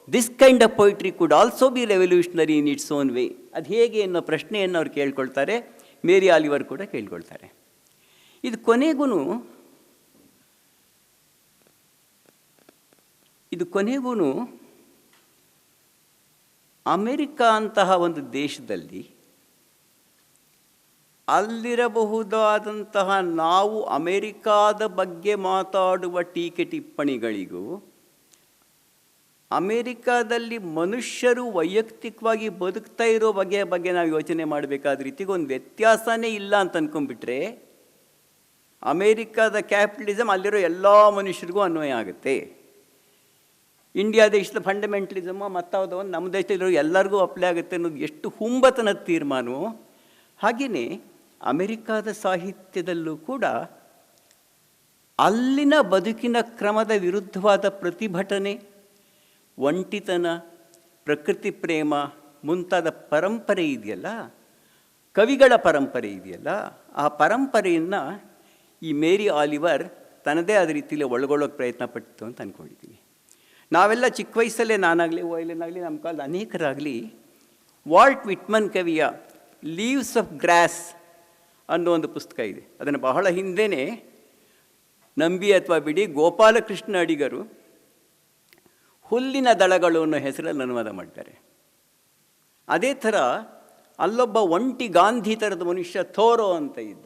this kind of poetry could also be revolutionary in its own way. ಅದು ಹೇಗೆ ಅನ್ನೋ ಪ್ರಶ್ನೆಯನ್ನು ಅವ್ರು ಕೇಳ್ಕೊಳ್ತಾರೆ, ಮೇರಿ ಆಲಿವರ್ ಕೂಡ ಕೇಳ್ಕೊಳ್ತಾರೆ. ಇದು ಕೊನೆಗೂ ಅಮೆರಿಕ ಅಂತಹ ಒಂದು ದೇಶದಲ್ಲಿ ಅಲ್ಲಿರಬಹುದಾದಂತಹ ನಾವು ಅಮೆರಿಕಾದ ಬಗ್ಗೆ ಮಾತಾಡುವ ಟೀಕೆ ಟಿಪ್ಪಣಿಗಳಿಗೂ ಅಮೆರಿಕಾದಲ್ಲಿ ಮನುಷ್ಯರು ವೈಯಕ್ತಿಕವಾಗಿ ಬದುಕ್ತಾ ಇರೋ ಬಗ್ಗೆ ನಾವು ಯೋಚನೆ ಮಾಡಬೇಕಾದ ರೀತಿಗೆ ಒಂದು ವ್ಯತ್ಯಾಸನೇ ಇಲ್ಲ ಅಂತ ಅಂದ್ಕೊಂಡ್ಬಿಟ್ರೆ ಅಮೇರಿಕಾದ ಕ್ಯಾಪಿಟಲಿಸಮ್ ಅಲ್ಲಿರೋ ಎಲ್ಲ ಮನುಷ್ಯರಿಗೂ ಅನ್ವಯ ಆಗುತ್ತೆ. ಇಂಡಿಯಾ ದೇಶದ ಫಂಡಮೆಂಟಲಿಸಮ್ ಮತ್ತಾವುದೋ ಒಂದು ನಮ್ಮ ದೇಶದಲ್ಲಿರೋ ಎಲ್ಲರಿಗೂ ಅಪ್ಲೈ ಆಗುತ್ತೆ ಅನ್ನೋದು ಎಷ್ಟು ಹುಂಬತನದ ತೀರ್ಮಾನವೋ ಹಾಗೆಯೇ ಅಮೆರಿಕಾದ ಸಾಹಿತ್ಯದಲ್ಲೂ ಕೂಡ ಅಲ್ಲಿನ ಬದುಕಿನ ಕ್ರಮದ ವಿರುದ್ಧವಾದ ಪ್ರತಿಭಟನೆ, ಒಂಟಿತನ, ಪ್ರಕೃತಿ ಪ್ರೇಮ ಮುಂತಾದ ಪರಂಪರೆ ಇದೆಯಲ್ಲ, ಕವಿಗಳ ಪರಂಪರೆ ಇದೆಯಲ್ಲ, ಆ ಪರಂಪರೆಯನ್ನು ಈ ಮೇರಿ ಆಲಿವರ್ ತನ್ನದೇ ಆದ ರೀತಿಯಲ್ಲಿ ಒಳಗೊಳ್ಳೋಕೆ ಪ್ರಯತ್ನ ಪಟ್ಟಿತು ಅಂತ ಅಂದ್ಕೊಂಡಿದ್ದೀನಿ. ನಾವೆಲ್ಲ ಚಿಕ್ಕ ವಯಸ್ಸಲ್ಲೇ ನಾನಾಗಲಿ ವೈಲಿನಾಗಲಿ ನಮ್ಮ ಕಾಲದ ಅನೇಕರಾಗಲಿ ವಾಲ್ಟ್ ವಿಟ್ಮನ್ ಕವಿಯ ಲೀವ್ಸ್ ಆಫ್ ಗ್ರಾಸ್ ಅನ್ನೋ ಒಂದು ಪುಸ್ತಕ ಇದೆ. ಅದನ್ನು ಬಹಳ ಹಿಂದೆಯೇ ನಂಬಿ ಅಥವಾ ಬಿಡಿ ಗೋಪಾಲಕೃಷ್ಣ ಅಡಿಗರು ಹುಲ್ಲಿನ ದಳಗಳು ಅನ್ನೋ ಹೆಸರಲ್ಲಿ ಅನುವಾದ ಮಾಡ್ತಾರೆ. ಅದೇ ಥರ ಅಲ್ಲೊಬ್ಬ ಒಂಟಿ ಗಾಂಧಿ ಥರದ ಮನುಷ್ಯ ಥೋರೋ ಅಂತ ಇದ್ದ.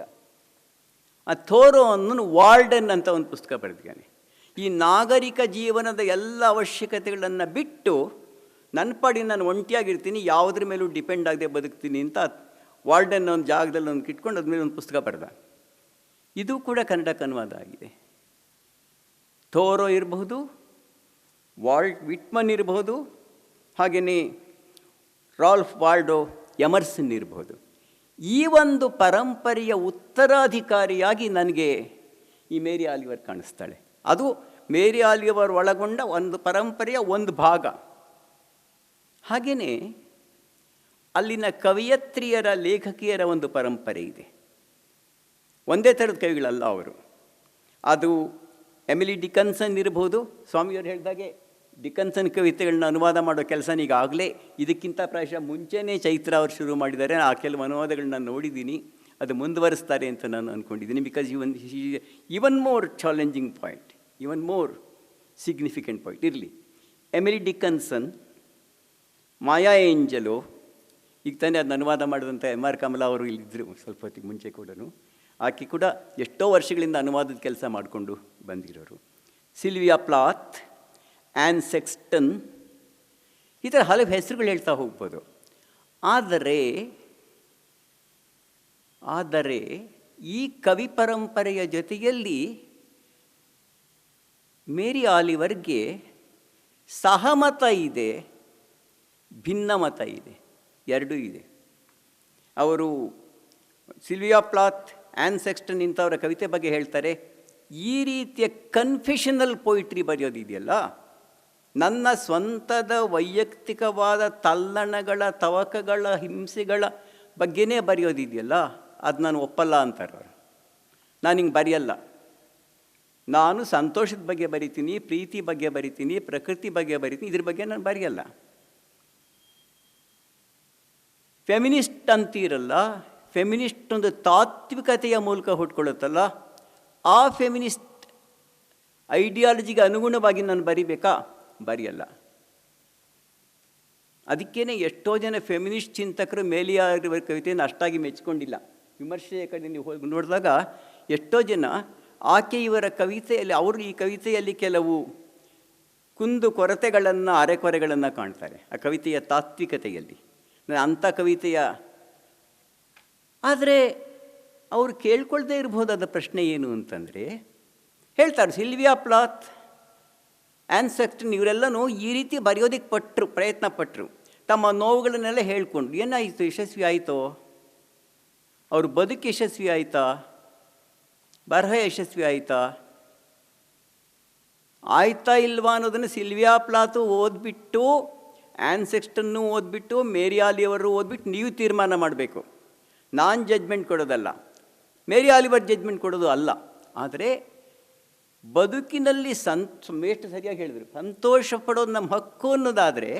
ಆ ಥೋರೋ ಅನ್ನೋನು ವಾಲ್ಡನ್ ಅಂತ ಒಂದು ಪುಸ್ತಕ ಬರೆದಿದ್ದಾನೆ. ಈ ನಾಗರಿಕ ಜೀವನದ ಎಲ್ಲ ಅವಶ್ಯಕತೆಗಳನ್ನು ಬಿಟ್ಟು ನನ್ನ ಪಾಡಿ ನಾನು ಒಂಟಿಯಾಗಿರ್ತೀನಿ, ಯಾವುದ್ರ ಮೇಲೂ ಡಿಪೆಂಡ್ ಆಗದೆ ಬದುಕ್ತೀನಿ ಅಂತ ವಾಲ್ಡನ್ ಒಂದು ಜಾಗದಲ್ಲಿ ಒಂದು ಇಟ್ಕೊಂಡು ಅದ್ಮೇಲೆ ಒಂದು ಪುಸ್ತಕ ಬರೆದ. ಇದು ಕೂಡ ಕನ್ನಡಕ್ಕೆ ಅನುವಾದ ಆಗಿದೆ. ಥೋರೋ ಇರಬಹುದು, ವಾಲ್ಟ್ ವಿಟ್ಮನ್ ಇರಬಹುದು, ಹಾಗೆಯೇ ರಾಲ್ಫ್ ವಾಲ್ಡೋ ಎಮರ್ಸನ್ ಇರಬಹುದು. ಈ ಒಂದು ಪರಂಪರೆಯ ಉತ್ತರಾಧಿಕಾರಿಯಾಗಿ ನನಗೆ ಈ ಮೇರಿ ಆಲಿವರ್ ಕಾಣಿಸ್ತಾಳೆ. ಅದು ಮೇರಿ ಆಲಿವರ್ ಒಳಗೊಂಡ ಒಂದು ಪರಂಪರೆಯ ಒಂದು ಭಾಗ. ಹಾಗೆಯೇ ಅಲ್ಲಿನ ಕವಯತ್ರಿಯರ ಲೇಖಕಿಯರ ಒಂದು ಪರಂಪರೆ ಇದೆ. ಒಂದೇ ಥರದ ಕವಿಗಳಲ್ಲ ಅವರು. ಅದು ಎಮಿಲಿ ಡಿಕನ್ಸನ್ ಇರ್ಬೋದು. ಸ್ವಾಮಿಯವರು ಹೇಳಿದಾಗೆ ಡಿಕನ್ಸನ್ ಕವಿತೆಗಳನ್ನ ಅನುವಾದ ಮಾಡೋ ಕೆಲಸ ಈಗಾಗಲೇ ಇದಕ್ಕಿಂತ ಪ್ರಾಯಶಃ ಮುಂಚೆನೇ ಚೈತ್ರ ಅವರು ಶುರು ಮಾಡಿದ್ದಾರೆ. ಆ ಕೆಲವು ಅನುವಾದಗಳನ್ನ ನೋಡಿದ್ದೀನಿ. ಅದು ಮುಂದುವರಿಸ್ತಾರೆ ಅಂತ ನಾನು ಅಂದ್ಕೊಂಡಿದ್ದೀನಿ. Because even more challenging point, even more significant point ಇರಲಿ. ಎಮಿಲಿ ಡಿಕನ್ಸನ್, ಮಾಯಾ ಏಂಜಲೋ, ಈಗ ತಾನೇ ಅದನ್ನ ಅನುವಾದ ಮಾಡಿದಂಥ M.R. ಕಮಲಾ ಅವರು ಇಲ್ಲಿದ್ದರು ಸ್ವಲ್ಪ ಹೊತ್ತಿಗೆ ಮುಂಚೆ ಕೂಡ. ಆಕೆ ಕೂಡ ಎಷ್ಟೋ ವರ್ಷಗಳಿಂದ ಅನುವಾದದ ಕೆಲಸ ಮಾಡಿಕೊಂಡು ಬಂದಿರೋರು. ಸಿಲ್ವಿಯಾ ಪ್ಲಾತ್, ಆ್ಯನ್ ಸೆಕ್ಸ್ಟನ್, ಈ ಥರ ಹಲವು ಹೆಸರುಗಳು ಹೇಳ್ತಾ ಹೋಗ್ಬೋದು. ಆದರೆ ಈ ಕವಿ ಪರಂಪರೆಯ ಜೊತೆಯಲ್ಲಿ ಮೇರಿ ಆಲಿವರ್ಗೆ ಸಹಮತ ಇದೆ, ಭಿನ್ನಮತ ಇದೆ, ಎರಡೂ ಇದೆ. ಅವರು ಸಿಲ್ವಿಯಾ ಪ್ಲಾತ್, ಆ್ಯನ್ ಸೆಕ್ಸ್ಟನ್ ಇಂಥವರ ಕವಿತೆ ಬಗ್ಗೆ ಹೇಳ್ತಾರೆ, ಈ ರೀತಿಯ ಕನ್ಫೆಷನಲ್ ಪೊಯಿಟ್ರಿ ಬರೆಯೋದಿದೆಯಲ್ಲ, ನನ್ನ ಸ್ವಂತದ ವೈಯಕ್ತಿಕವಾದ ತಲ್ಲಣಗಳ, ತವಕಗಳ, ಹಿಂಸೆಗಳ ಬಗ್ಗೆನೇ ಬರೆಯೋದಿದೆಯಲ್ಲ, ಅದು ನಾನು ಒಪ್ಪಲ್ಲ ಅಂತಾರೆ. ನಾನು ಹಿಂಗೆ ಬರೆಯಲ್ಲ. ನಾನು ಸಂತೋಷದ ಬಗ್ಗೆ ಬರಿತೀನಿ, ಪ್ರೀತಿ ಬಗ್ಗೆ ಬರಿತೀನಿ, ಪ್ರಕೃತಿ ಬಗ್ಗೆ ಬರಿತೀನಿ, ಇದ್ರ ಬಗ್ಗೆ ನಾನು ಬರೆಯಲ್ಲ. ಫೆಮಿನಿಸ್ಟ್ ಅಂತೀರಲ್ಲ, ಫೆಮಿನಿಸ್ಟ್ ಒಂದು ತಾತ್ವಿಕತೆಯ ಮೂಲಕ ಹುಟ್ಕೊಳ್ಳುತ್ತಲ್ಲ, ಆ ಫೆಮಿನಿಸ್ಟ್ ಐಡಿಯಾಲಜಿಗೆ ಅನುಗುಣವಾಗಿ ನಾನು ಬರಿಬೇಕಾ? ಬರೆಯಲ್ಲ. ಅದಕ್ಕೇ ಎಷ್ಟೋ ಜನ ಫೆಮಿನಿಸ್ಟ್ ಚಿಂತಕರು ಮೇಲಿಯವರ ಕವಿತೆಯನ್ನು ಅಷ್ಟಾಗಿ ಮೆಚ್ಕೊಂಡಿಲ್ಲ. ವಿಮರ್ಶೆಯ ಕಡೆ ನೀವು ಹೋಗಿ ನೋಡಿದಾಗ ಎಷ್ಟೋ ಜನ ಆಕೆ ಇವರ ಕವಿತೆಯಲ್ಲಿ, ಅವರು ಈ ಕವಿತೆಯಲ್ಲಿ ಕೆಲವು ಕುಂದು ಕೊರತೆಗಳನ್ನು, ಅರೆಕೊರೆಗಳನ್ನು ಕಾಣ್ತಾರೆ ಆ ಕವಿತೆಯ ತಾತ್ವಿಕತೆಯಲ್ಲಿ. ಅಂಥ ಕವಿತೆಯ ಆದರೆ ಅವರು ಕೇಳ್ಕೊಳ್ದೇ ಇರ್ಬೋದಾದ ಪ್ರಶ್ನೆ ಏನು ಅಂತಂದರೆ, ಹೇಳ್ತಾರೆ ಸಿಲ್ವಿಯಾ ಪ್ಲಾತ್, ಆ್ಯನ್ ಸೆಕ್ಸ್ಟನ್ ಇವರೆಲ್ಲನೂ ಈ ರೀತಿ ಬರೆಯೋದಕ್ಕೆ ಪ್ರಯತ್ನ ಪಟ್ಟರು. ತಮ್ಮ ನೋವುಗಳನ್ನೆಲ್ಲ ಹೇಳ್ಕೊಂಡು ಏನಾಯಿತು? ಯಶಸ್ವಿ ಆಯಿತೋ? ಅವ್ರ ಬದುಕು ಯಶಸ್ವಿ ಆಯಿತಾ? ಬರಹ ಯಶಸ್ವಿ ಆಯಿತಾ? ಆಯ್ತಾ ಇಲ್ವಾ ಅನ್ನೋದನ್ನು ಸಿಲ್ವಿಯಾ ಪ್ಲಾತು ಓದ್ಬಿಟ್ಟು, ಆ್ಯನ್ ಸೆಕ್ಸ್ಟನ್ನು ಓದ್ಬಿಟ್ಟು, ಮೇರಿ ಆಲಿವರು ಓದ್ಬಿಟ್ಟು ನೀವು ತೀರ್ಮಾನ ಮಾಡಬೇಕು. ನಾನು ಜಡ್ಜ್ಮೆಂಟ್ ಕೊಡೋದಲ್ಲ, ಮೇರಿ ಆಲಿವರ್ ಜಡ್ಜ್ಮೆಂಟ್ ಕೊಡೋದು ಅಲ್ಲ. ಆದರೆ ಬದುಕಿನಲ್ಲಿ ಎಷ್ಟು ಸರಿಯಾಗಿ ಹೇಳಿದರು, ಸಂತೋಷ ಪಡೋದು ನಮ್ಮ ಹಕ್ಕು ಅನ್ನೋದಾದರೆ,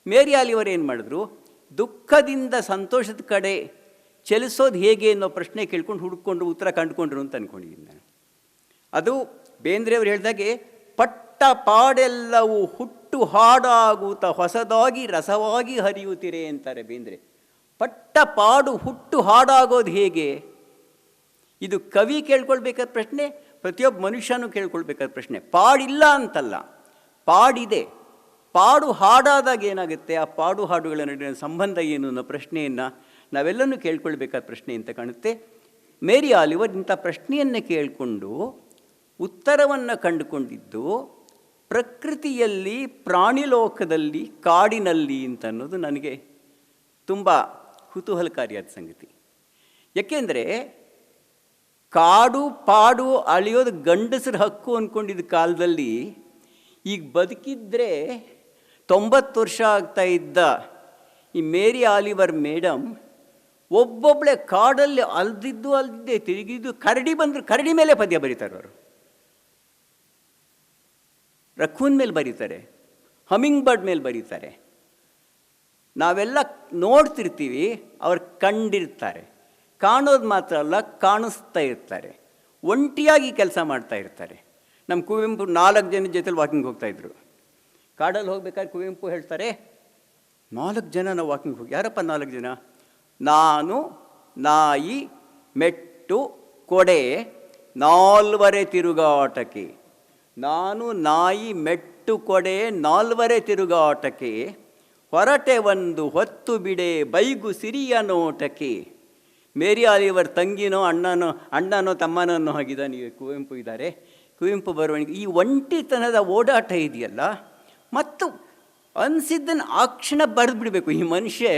ಮೇರಿ ಆಲಿವರ್ ಏನು ಮಾಡಿದ್ರು? ದುಃಖದಿಂದ ಸಂತೋಷದ ಕಡೆ ಚಲಿಸೋದು ಹೇಗೆ ಅನ್ನೋ ಪ್ರಶ್ನೆ ಕೇಳ್ಕೊಂಡು ಹುಡುಕೊಂಡು ಉತ್ತರ ಕಂಡುಕೊಂಡ್ರು ಅಂತ ಅಂದ್ಕೊಂಡಿದ್ದೀನಿ ನಾನು. ಅದು ಬೇಂದ್ರೆಯವರು ಹೇಳಿದಾಗೆ, ಪಟ್ಟ ಪಾಡೆಲ್ಲವೂ ಹುಟ್ಟು ಹಾಡಾಗುತ್ತ ಹೊಸದಾಗಿ ರಸವಾಗಿ ಹರಿಯುತ್ತೀರೆ ಅಂತಾರೆ ಬೇಂದ್ರೆ. ಪಟ್ಟ ಪಾಡು ಹುಟ್ಟು ಹಾಡಾಗೋದು ಹೇಗೆ? ಇದು ಕವಿ ಕೇಳ್ಕೊಳ್ಬೇಕಾದ ಪ್ರಶ್ನೆ, ಪ್ರತಿಯೊಬ್ಬ ಮನುಷ್ಯನೂ ಕೇಳ್ಕೊಳ್ಬೇಕಾದ ಪ್ರಶ್ನೆ. ಪಾಡಿಲ್ಲ ಅಂತಲ್ಲ, ಪಾಡಿದೆ. ಪಾಡು ಹಾಡಾದಾಗ ಏನಾಗುತ್ತೆ? ಆ ಪಾಡು ಹಾಡುಗಳ ನಡುವಿನ ಸಂಬಂಧ ಏನು ಅನ್ನೋ ಪ್ರಶ್ನೆಯನ್ನು ನಾವೆಲ್ಲನೂ ಕೇಳ್ಕೊಳ್ಬೇಕಾದ ಪ್ರಶ್ನೆ ಅಂತ ಕಾಣುತ್ತೆ. ಮೇರಿ ಆಲಿವರ್ ಇಂಥ ಪ್ರಶ್ನೆಯನ್ನು ಕೇಳಿಕೊಂಡು ಉತ್ತರವನ್ನು ಕಂಡುಕೊಂಡಿದ್ದು ಪ್ರಕೃತಿಯಲ್ಲಿ, ಪ್ರಾಣಿಲೋಕದಲ್ಲಿ, ಕಾಡಿನಲ್ಲಿ ಅಂತ ಅನ್ನೋದು ನನಗೆ ತುಂಬ ಕುತೂಹಲಕಾರಿಯಾದ ಸಂಗತಿ. ಏಕೆಂದರೆ ಕಾಡು ಪಾಡು ಅಳಿಯೋದು ಗಂಡಸರ ಹಕ್ಕು ಅಂದ್ಕೊಂಡಿದ್ದ ಕಾಲದಲ್ಲಿ, ಈಗ ಬದುಕಿದ್ರೆ 90 ವರ್ಷ ಆಗ್ತಾ ಇದ್ದ ಈ ಮೇರಿ ಆಲಿವರ್ ಮೇಡಮ್ ಒಬ್ಬೊಬ್ಬಳೆ ಕಾಡಲ್ಲಿ ಅಲ್ದಿದ್ದೆ ತಿರುಗಿದ್ದು, ಕರಡಿ ಬಂದರು ಕರಡಿ ಮೇಲೆ ಪದ್ಯ ಬರೀತಾರೆ ಅವರು, ರಕ್ಕೂನ್ ಮೇಲೆ ಬರೀತಾರೆ, ಹಮಿಂಗ್ ಬರ್ಡ್ ಮೇಲೆ ಬರೀತಾರೆ. ನಾವೆಲ್ಲ ನೋಡ್ತಿರ್ತೀವಿ, ಅವ್ರು ಕಂಡಿರ್ತಾರೆ. ಕಾಣೋದು ಮಾತ್ರ ಅಲ್ಲ, ಕಾಣಿಸ್ತಾ ಇರ್ತಾರೆ. ಒಂಟಿಯಾಗಿ ಕೆಲಸ ಮಾಡ್ತಾ ಇರ್ತಾರೆ. ನಮ್ಮ ಕುವೆಂಪು 4 ಜನ ಜೊತೆಲಿ ವಾಕಿಂಗ್ ಹೋಗ್ತಾಯಿದ್ರು. ಕಾಡಲ್ಲಿ ಹೋಗ್ಬೇಕಾದ್ರೆ ಕುವೆಂಪು ಹೇಳ್ತಾರೆ, 4 ಜನ ನಾವು ವಾಕಿಂಗ್ ಹೋಗಿ. ಯಾರಪ್ಪ 4 ಜನ? ನಾನು, ನಾಯಿ, ಮೆಟ್ಟು, ಕೊಡೆ, 4 ತಿರುಗಾಟಕ್ಕೆ. ನಾನು, ನಾಯಿ, ಮೆಟ್ಟು, ಕೊಡೆ, 4 ತಿರುಗಾಟಕ್ಕೆ, ಹೊರಟೆ ಒಂದು ಹೊತ್ತು ಬಿಡೆ ಬೈಗು ಸಿರಿಯ ನೋಟಕ್ಕೆ. ಮೇರಿ ಆಲಿವರ್ ತಂಗಿನೋ ಅಣ್ಣನೋ ತಮ್ಮನೋ ಅನ್ನೋ ಹಾಗಿದ ನೀವು ಕುವೆಂಪು ಇದ್ದಾರೆ. ಕುವೆಂಪು ಬರವಣಿಗೆ ಈ ಒಂಟಿತನದ ಓಡಾಟ ಇದೆಯಲ್ಲ, ಮತ್ತು ಅನಿಸಿದ್ದನ್ನು ಆ ಕ್ಷಣ ಬರೆದು ಬಿಡಬೇಕು. ಈ ಮನುಷ್ಯ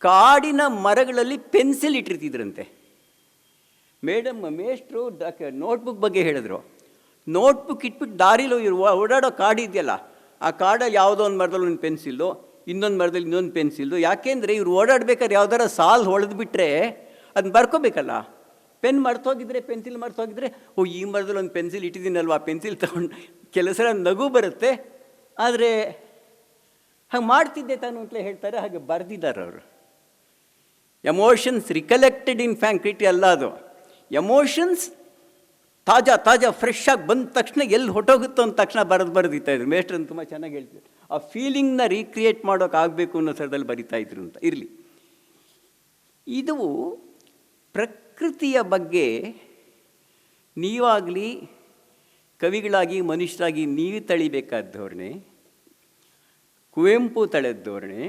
ಕಾಡಿನ ಮರಗಳಲ್ಲಿ ಪೆನ್ಸಿಲ್ ಇಟ್ಟಿರ್ತಿದ್ರಂತೆ. ಮೇಷ್ಟ್ರು ನೋಟ್ಬುಕ್ ಬಗ್ಗೆ ಹೇಳಿದ್ರು. ನೋಟ್ಬುಕ್ ಇಟ್ಬಿಟ್ಟು ದಾರಿಲೂ ಇರುವ ಓಡಾಡೋ ಕಾರ್ಡ್ ಇದೆಯಲ್ಲ, ಆ ಕಾರ್ಡಲ್ಲಿ ಯಾವುದೋ ಒಂದು ಮರದಲ್ಲಿ ಒಂದು ಪೆನ್ಸಿಲ್ಲು, ಇನ್ನೊಂದು ಮರದಲ್ಲಿ ಇನ್ನೊಂದು ಪೆನ್ಸಿಲ್ಲು. ಯಾಕೆಂದರೆ ಇವ್ರು ಓಡಾಡ್ಬೇಕಾದ್ರೆ ಯಾವ್ದಾರ ಸಾಲು ಹೊಡೆದ್ಬಿಟ್ರೆ ಅದನ್ನ ಬರ್ಕೋಬೇಕಲ್ಲ. ಪೆನ್ ಮರ್ತೋಗಿದ್ರೆ, ಪೆನ್ಸಿಲ್ ಮರ್ತೋಗಿದ್ರೆ, ಈ ಮರದಲ್ಲಿ ಒಂದು ಪೆನ್ಸಿಲ್ ಇಟ್ಟಿದ್ದೀನಲ್ವ, ಆ ಪೆನ್ಸಿಲ್ ತೊಗೊಂಡು ಕೆಲವು ಸಲ ನಗು ಬರುತ್ತೆ. ಆದರೆ ಹಾಗೆ ಮಾಡ್ತಿದ್ದೆ ತಾನು ಅಂತಲೇ ಹೇಳ್ತಾರೆ. ಹಾಗೆ ಬರೆದಿದ್ದಾರೆ ಅವರು. ಎಮೋಷನ್ಸ್ ರಿಕಲೆಕ್ಟೆಡ್ ಇನ್ ಫ್ಯಾಂಕ್ರಿಟಿ ಅಲ್ಲ ಅದು. ಎಮೋಷನ್ಸ್ ತಾಜಾ ಫ್ರೆಶ್ ಆಗಿ ಬಂದ ತಕ್ಷಣ ಎಲ್ಲಿ ಹೊಟ್ಟೋಗುತ್ತೋ ಅಂದ ತಕ್ಷಣ ಬರೆದಿತ್ತಾ ಇದ್ರು. ಮೇಷ್ಟ್ರನ್ನು ತುಂಬ ಚೆನ್ನಾಗಿ ಹೇಳ್ತಿದ್ರು. ಆ ಫೀಲಿಂಗ್ನ ರೀಕ್ರಿಯೇಟ್ ಮಾಡೋಕ್ಕಾಗಬೇಕು ಅನ್ನೋ ಥರದಲ್ಲಿ ಬರಿತಾ ಇದ್ರು ಅಂತ. ಇರಲಿ, ಇದು ಪ್ರಕೃತಿಯ ಬಗ್ಗೆ ನೀವಾಗಲಿ ಕವಿಗಳಾಗಿ ಮನುಷ್ಯರಾಗಿ ನೀವು ತಳಿಬೇಕಾದ ಧೋರಣೆ, ಕುವೆಂಪು ತಳೆದ ಧೋರಣೆ,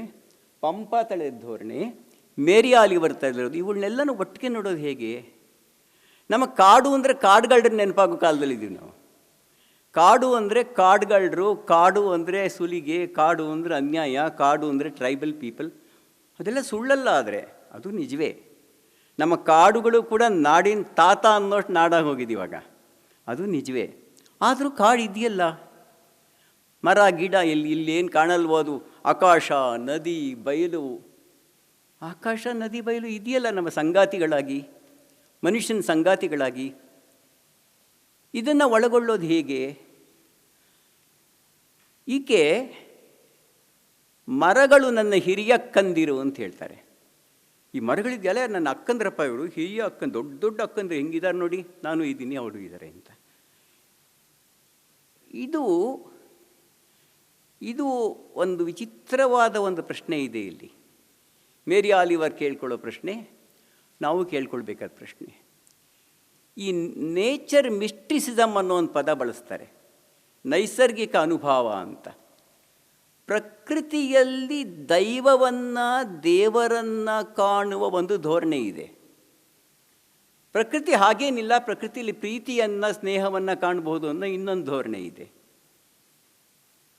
ಪಂಪ ತಳೆದ ಧೋರಣೆ, ಮೇರಿ ಆಲಿವರ್ ತಳೆದಿರೋದು, ಇವಳನ್ನೆಲ್ಲನೂ ಒಟ್ಟಿಗೆ ನೋಡೋದು ಹೇಗೆ? ನಮ್ಮ ಕಾಡು ಅಂದರೆ ಕಾಡುಗಳ್ರ ನೆನಪಾಗೋ ಕಾಲದಲ್ಲಿದ್ದೀವಿ ನಾವು. ಕಾಡು ಅಂದರೆ ಕಾಡುಗಳ್ರು, ಕಾಡು ಅಂದರೆ ಸುಲಿಗೆ, ಕಾಡು ಅಂದರೆ ಅನ್ಯಾಯ, ಕಾಡು ಅಂದರೆ ಟ್ರೈಬಲ್ ಪೀಪಲ್. ಅದೆಲ್ಲ ಸುಳ್ಳಲ್ಲ. ಆದರೆ ಅದು ನಿಜವೇ. ನಮ್ಮ ಕಾಡುಗಳು ಕೂಡ ನಾಡಿನ ತಾತ ಅನ್ನೋಷ್ಟು ನಾಡಾಗಿ ಹೋಗಿದ್ದೀವಾಗ. ಅದು ನಿಜವೇ. ಆದರೂ ಕಾಡು ಇದೆಯಲ್ಲ, ಮರ ಗಿಡ ಇಲ್ಲೇನು ಕಾಣಲ್ಬೋದು. ಆಕಾಶ ನದಿ ಬಯಲು, ಆಕಾಶ ನದಿ ಬಯಲು ಇದೆಯಲ್ಲ ನಮ್ಮ ಸಂಗಾತಿಗಳಾಗಿ, ಮನುಷ್ಯನ ಸಂಗಾತಿಗಳಾಗಿ. ಇದನ್ನು ಒಳಗೊಳ್ಳೋದು ಹೇಗೆ? ಈಕೆ ಮರಗಳು ನನ್ನ ಹಿರಿಯ ಅಕ್ಕಂದಿರು ಅಂತ ಹೇಳ್ತಾರೆ. ಈ ಮರಗಳಿದೆಯಲ್ಲ ನನ್ನ ಅಕ್ಕಂದ್ರಪ್ಪ, ಇವರು ಹಿರಿಯ ಅಕ್ಕಂದು, ದೊಡ್ಡ ದೊಡ್ಡ ಅಕ್ಕಂದ್ರೆ ಹೆಂಗಿದ್ದಾರೆ ನೋಡಿ, ನಾನು ಇದ್ದೀನಿ ಅವರು ಇದ್ದಾರೆ ಅಂತ. ಇದು ಒಂದು ವಿಚಿತ್ರವಾದ ಒಂದು ಪ್ರಶ್ನೆ ಇದೆ ಇಲ್ಲಿ. ಮೇರಿ ಆಲಿವರ್ ಕೇಳ್ಕೊಳ್ಳೋ ಪ್ರಶ್ನೆ, ನಾವು ಕೇಳ್ಕೊಳ್ಬೇಕಾದ ಪ್ರಶ್ನೆ. ಈ ನೇಚರ್ ಮಿಸ್ಟಿಸಿಸಮ್ ಅನ್ನೋ ಒಂದು ಪದ ಬಳಸ್ತಾರೆ, ನೈಸರ್ಗಿಕ ಅನುಭವ ಅಂತ. ಪ್ರಕೃತಿಯಲ್ಲಿ ದೈವವನ್ನು, ದೇವರನ್ನು ಕಾಣುವ ಒಂದು ಧೋರಣೆ ಇದೆ. ಪ್ರಕೃತಿ ಹಾಗೇನಿಲ್ಲ, ಪ್ರಕೃತಿಯಲ್ಲಿ ಪ್ರೀತಿಯನ್ನು, ಸ್ನೇಹವನ್ನು ಕಾಣಬಹುದು ಅನ್ನೋ ಇನ್ನೊಂದು ಧೋರಣೆ ಇದೆ.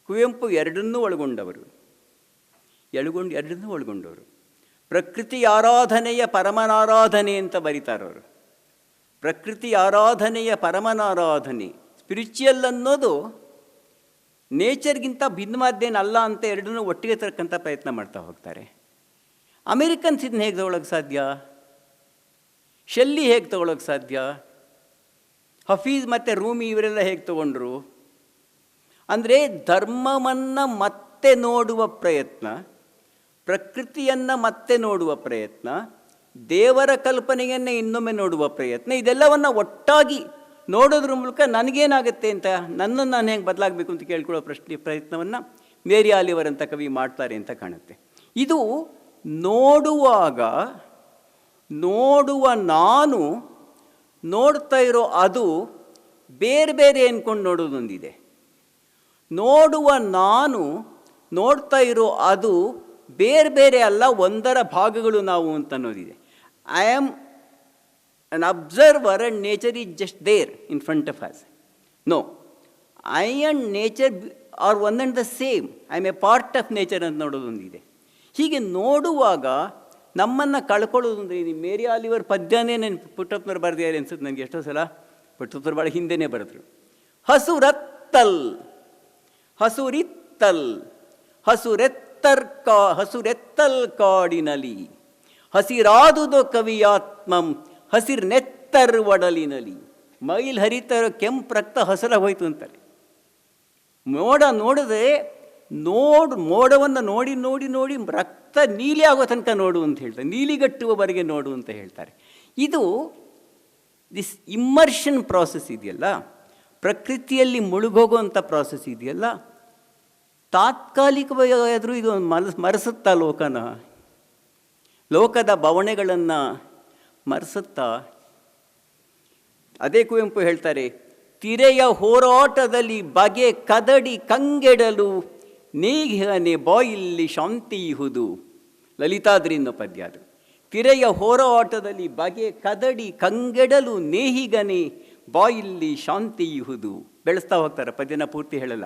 ಕುವೆಂಪು ಎರಡನ್ನೂ ಒಳಗೊಂಡವರು. ಪ್ರಕೃತಿ ಆರಾಧನೆಯ ಪರಮನಾರಾಧನೆ ಅಂತ ಬರೀತಾರವರು. ಪ್ರಕೃತಿ ಆರಾಧನೆಯ ಪರಮನಾರಾಧನೆ, ಸ್ಪಿರಿಚುವಲ್ ಅನ್ನೋದು ನೇಚರ್ಗಿಂತ ಭಿನ್ನವಾದ್ದೇನಲ್ಲ ಅಂತ ಎರಡನ್ನೂ ಒಟ್ಟಿಗೆ ತರಕ್ಕಂಥ ಪ್ರಯತ್ನ ಮಾಡ್ತಾ ಹೋಗ್ತಾರೆ. ಅಮೇರಿಕನ್ಸ್ ಇದನ್ನ ಹೇಗೆ ತಗೊಳ್ಳೋಕ್ಕೆ ಸಾಧ್ಯ? ಶೆಲ್ಲಿ ಹೇಗೆ ತಗೊಳ್ಳೋಕ್ಕೆ ಸಾಧ್ಯ? ಹಫೀಜ್ ಮತ್ತು ರೂಮಿ ಇವರೆಲ್ಲ ಹೇಗೆ ತಗೊಂಡ್ರು? ಅಂದರೆ ಧರ್ಮವನ್ನು ಮತ್ತೆ ನೋಡುವ ಪ್ರಯತ್ನ, ಪ್ರಕೃತಿಯನ್ನು ಮತ್ತೆ ನೋಡುವ ಪ್ರಯತ್ನ, ದೇವರ ಕಲ್ಪನೆಯನ್ನೇ ಇನ್ನೊಮ್ಮೆ ನೋಡುವ ಪ್ರಯತ್ನ, ಇದೆಲ್ಲವನ್ನು ಒಟ್ಟಾಗಿ ನೋಡೋದ್ರ ಮೂಲಕ ನನಗೇನಾಗುತ್ತೆ ಅಂತ, ನನ್ನನ್ನು ನಾನು ಹೇಗೆ ಬದಲಾಗಬೇಕು ಅಂತ ಕೇಳ್ಕೊಳ್ಳೋ ಪ್ರಯತ್ನವನ್ನು ಮೇರಿ ಆಲಿವರ್ ಅಂತ ಕವಿ ಮಾಡ್ತಾರೆ ಅಂತ ಕಾಣುತ್ತೆ. ಇದು ನೋಡುವ ನಾನು, ನೋಡ್ತಾ ಇರೋ ಅದು ಬೇರೆ ಬೇರೆ ಅಂದ್ಕೊಂಡು ನೋಡೋದೊಂದಿದೆ. ನೋಡುವ ನಾನು, ನೋಡ್ತಾ ಇರೋ ಅದು ಬೇರೆ ಬೇರೆ ಅಲ್ಲ, ಒಂದರ ಭಾಗಗಳು ನಾವು ಅಂತ ಅನ್ನೋದಿದೆ. I am an observer and nature is just there in front of us. No, I and nature are one and the same. I am a part of nature ಅಂತ ನೋಡೋದೊಂದಿದೆ. ಹೀಗೆ ನೋಡುವಾಗ ನಮ್ಮನ್ನು ಕಳ್ಕೊಳ್ಳೋದು ಅಂದರೆ, ಇದು ಮೇರಿ ಆಲಿವರ್ ಪದ್ಯನೇ ನೆನಪು ಪುಟ್ಟಪ್ಪನವ್ರು ಬರೆದಿದ್ದಾರೆ ಅನ್ಸುತ್ತೆ ನನಗೆ. ಎಷ್ಟೋ ಸಲ ಪುಟ್ಟಪ್ಪನವ್ರು ಭಾಳ ಹಿಂದೆನೇ ಬರೆದ್ರು. ಹಸುರೆತ್ತಲ್ ಕಾಡಿನಲಿ ಹಸಿರಾದುದೋ ಕವಿಯಾತ್ಮಂ ಹಸಿರ್ನೆತ್ತರ್ ಒಡಲಿನಲಿ. ಮೈಲ್ ಹರಿತಾರೋ ಕೆಂಪು ರಕ್ತ ಹಸಿರ ಹೋಯ್ತು ಅಂತಾರೆ. ನೋಡಿದ್ರೆ ಮೋಡವನ್ನು ನೋಡಿ ನೋಡಿ ನೋಡಿ ರಕ್ತ ನೀಲಿ ಆಗೋ ತನಕ ನೋಡು ಅಂತ ಹೇಳ್ತಾರೆ, ನೀಲಿಗಟ್ಟುವವರೆಗೆ ನೋಡು ಅಂತ ಹೇಳ್ತಾರೆ. ಇದು ದಿಸ್ ಇಮ್ಮರ್ಷನ್ ಪ್ರಾಸೆಸ್ ಇದೆಯಲ್ಲ, ಪ್ರಕೃತಿಯಲ್ಲಿ ಮುಳುಗೋಗುವಂಥ ಪ್ರಾಸೆಸ್ ಇದೆಯಲ್ಲ, ತಾತ್ಕಾಲಿಕವಾದರೂ ಇದು ಮರೆಸುತ್ತಾ ಲೋಕದ ಬವಣೆಗಳನ್ನು ಮರೆಸುತ್ತಾ. ಅದೇ ಕುವೆಂಪು ಹೇಳ್ತಾರೆ, ತಿರೆಯ ಹೋರಾಟದಲ್ಲಿ ಬಗೆ ಕದಡಿ ಕಂಗೆಡಲು ನೇಗಿಹನೆ ಬಾಯಿಲ್ಲಿ ಶಾಂತಿ ಇಹುದು. ಲಲಿತಾದ್ರಿ ಅನ್ನೋ ಪದ್ಯ ಅದು. ತಿರೆಯ ಹೋರಾಟದಲ್ಲಿ ಬಗೆ ಕದಡಿ ಕಂಗೆಡಲು ನೇಹಿಗನೆ ಬಾಯಿಲ್ಲಿ ಶಾಂತಿ ಇಹುದು. ಬೆಳೆಸ್ತಾ ಹೋಗ್ತಾರೆ, ಪದ್ಯನ ಪೂರ್ತಿ ಹೇಳಲ್ಲ.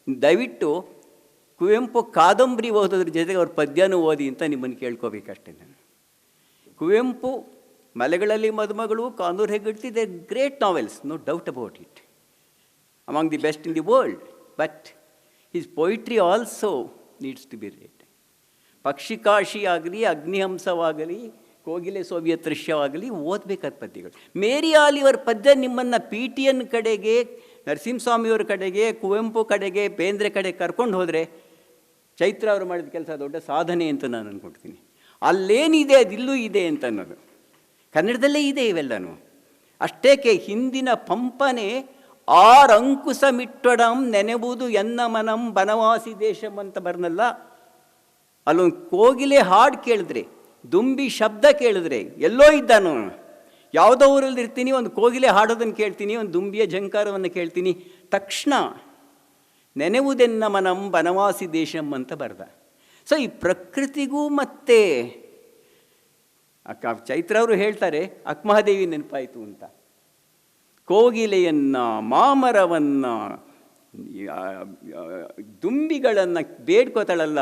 ದಯವಿಟ್ಟು ಕುವೆಂಪು ಕಾದಂಬರಿ ಓದೋದ್ರ ಜೊತೆಗೆ ಅವ್ರ ಪದ್ಯನೂ ಓದಿ ಅಂತ ನಿಮ್ಮನ್ನು ಕೇಳ್ಕೋಬೇಕಷ್ಟೇ ನಾನು. Kuvempu Malegalalli Madumagalu, Kanooru Heggadithi, they great novels, no doubt about it, among the best in the world. But his poetry also needs to be rate. Pakshikashi ಆಗಲಿ, ಅಗ್ನಿಹಂಸವಾಗಲಿ, ಕೋಗಿಲೆ ಸೋವಿಯತ್ ದೃಶ್ಯವಾಗಲಿ ಓದಬೇಕಾದ ಪದ್ಯಗಳು. ಮೇರಿ ಆಲಿವರ್ ಪದ್ಯ ನಿಮ್ಮನ್ನು PTN ಕಡೆಗೆ, ನರಸಿಂಹಸ್ವಾಮಿಯವ್ರ ಕಡೆಗೆ, ಕುವೆಂಪು ಕಡೆಗೆ, ಬೇಂದ್ರೆ ಕಡೆಗೆ ಕರ್ಕೊಂಡು ಹೋದರೆ ಚೈತ್ರ ಅವರು ಮಾಡಿದ ಕೆಲಸ ದೊಡ್ಡ ಸಾಧನೆ ಅಂತ ನಾನು ಅಂದ್ಕೊಳ್ತೀನಿ. ಅಲ್ಲೇನಿದೆ ಅದಿಲ್ಲೂ ಇದೆ ಅಂತ ಅನ್ನೋದು ಕನ್ನಡದಲ್ಲೇ ಇದೆ ಇವೆಲ್ಲನೂ. ಅಷ್ಟೇಕೆ ಹಿಂದಿನ ಪಂಪನೆ ಆರಂಕುಶಮಿಟ್ಟೊಡಂ ನೆನೆಬುದು ಎನ್ನ ಮನಂ ಬನವಾಸಿ ದೇಶಂ ಅಂತ ಬರ್ನಲ್ಲ, ಅಲ್ಲೊಂದು ಕೋಗಿಲೆ ಹಾಡು ಕೇಳಿದ್ರೆ, ದುಂಬಿ ಶಬ್ದ ಕೇಳಿದ್ರೆ, ಎಲ್ಲೋ ಇದ್ದಾನು, ಯಾವುದೋ ಊರಲ್ಲಿ ಇರ್ತೀನಿ, ಒಂದು ಕೋಗಿಲೆ ಹಾಡೋದನ್ನು ಕೇಳ್ತೀನಿ, ಒಂದು ದುಂಬಿಯ ಝಂಕಾರವನ್ನು ಕೇಳ್ತೀನಿ, ತಕ್ಷಣ ನೆನೆವುದೆನ್ನ ಮನಂ ಬನವಾಸಿ ದೇಶಂ ಅಂತ ಬರ್ದ. ಸೊ ಈ ಪ್ರಕೃತಿಗೂ ಮತ್ತೆ ಚೈತ್ರ ಅವರು ಹೇಳ್ತಾರೆ ಅಕ್ಮಹಾದೇವಿ ನೆನಪಾಯಿತು ಅಂತ. ಕೋಗಿಲೆಯನ್ನು, ಮಾಮರವನ್ನು, ದುಂಬಿಗಳನ್ನು ಬೇಡ್ಕೋತಾಳಲ್ಲ,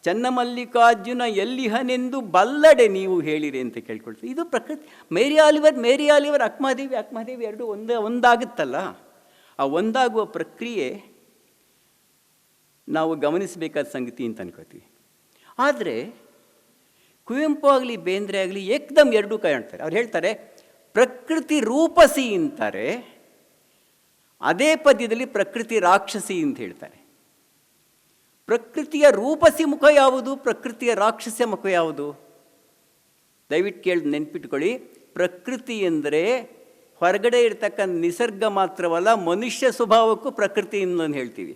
ಚನ್ನಮಲ್ಲಿಕಾರ್ಜುನ ಎಲ್ಲಿಹನೆಂದು ಬಲ್ಲಡೆ ನೀವು ಹೇಳಿರಿ ಅಂತ ಕೇಳ್ಕೊಳ್ತೀವಿ. ಇದು ಪ್ರಕೃತಿ. ಮೇರಿ ಆಲಿವರ್, ಅಕ್ಮಹಾದೇವಿ ಎರಡು ಒಂದಾಗುತ್ತಲ್ಲ, ಆ ಒಂದಾಗುವ ಪ್ರಕ್ರಿಯೆ ನಾವು ಗಮನಿಸಬೇಕಾದ ಸಂಗತಿ ಅಂತ ಅನ್ಕೋತೀವಿ. ಆದರೆ ಕುವೆಂಪು ಆಗಲಿ, ಬೇಂದ್ರೆ ಆಗಲಿ ಏಕದಮ್ ಎರಡೂ ಕಾಣ್ತಾರೆ. ಅವ್ರು ಹೇಳ್ತಾರೆ ಪ್ರಕೃತಿ ರೂಪಸಿ ಅಂತಾರೆ, ಅದೇ ಪದ್ಯದಲ್ಲಿ ಪ್ರಕೃತಿ ರಾಕ್ಷಸಿ ಅಂತ ಹೇಳ್ತಾರೆ. ಪ್ರಕೃತಿಯ ರೂಪಸಿ ಮುಖ ಯಾವುದು, ಪ್ರಕೃತಿಯ ರಾಕ್ಷಸ ಮುಖ ಯಾವುದು? ದಯವಿಟ್ಟು ನೆನ್ಪಿಟ್ಕೊಳ್ಳಿ. ಪ್ರಕೃತಿ ಎಂದರೆ ಹೊರಗಡೆ ಇರ್ತಕ್ಕಂಥ ನಿಸರ್ಗ ಮಾತ್ರವಲ್ಲ, ಮನುಷ್ಯ ಸ್ವಭಾವಕ್ಕೂ ಪ್ರಕೃತಿ ಅಂತ ಹೇಳ್ತೀವಿ.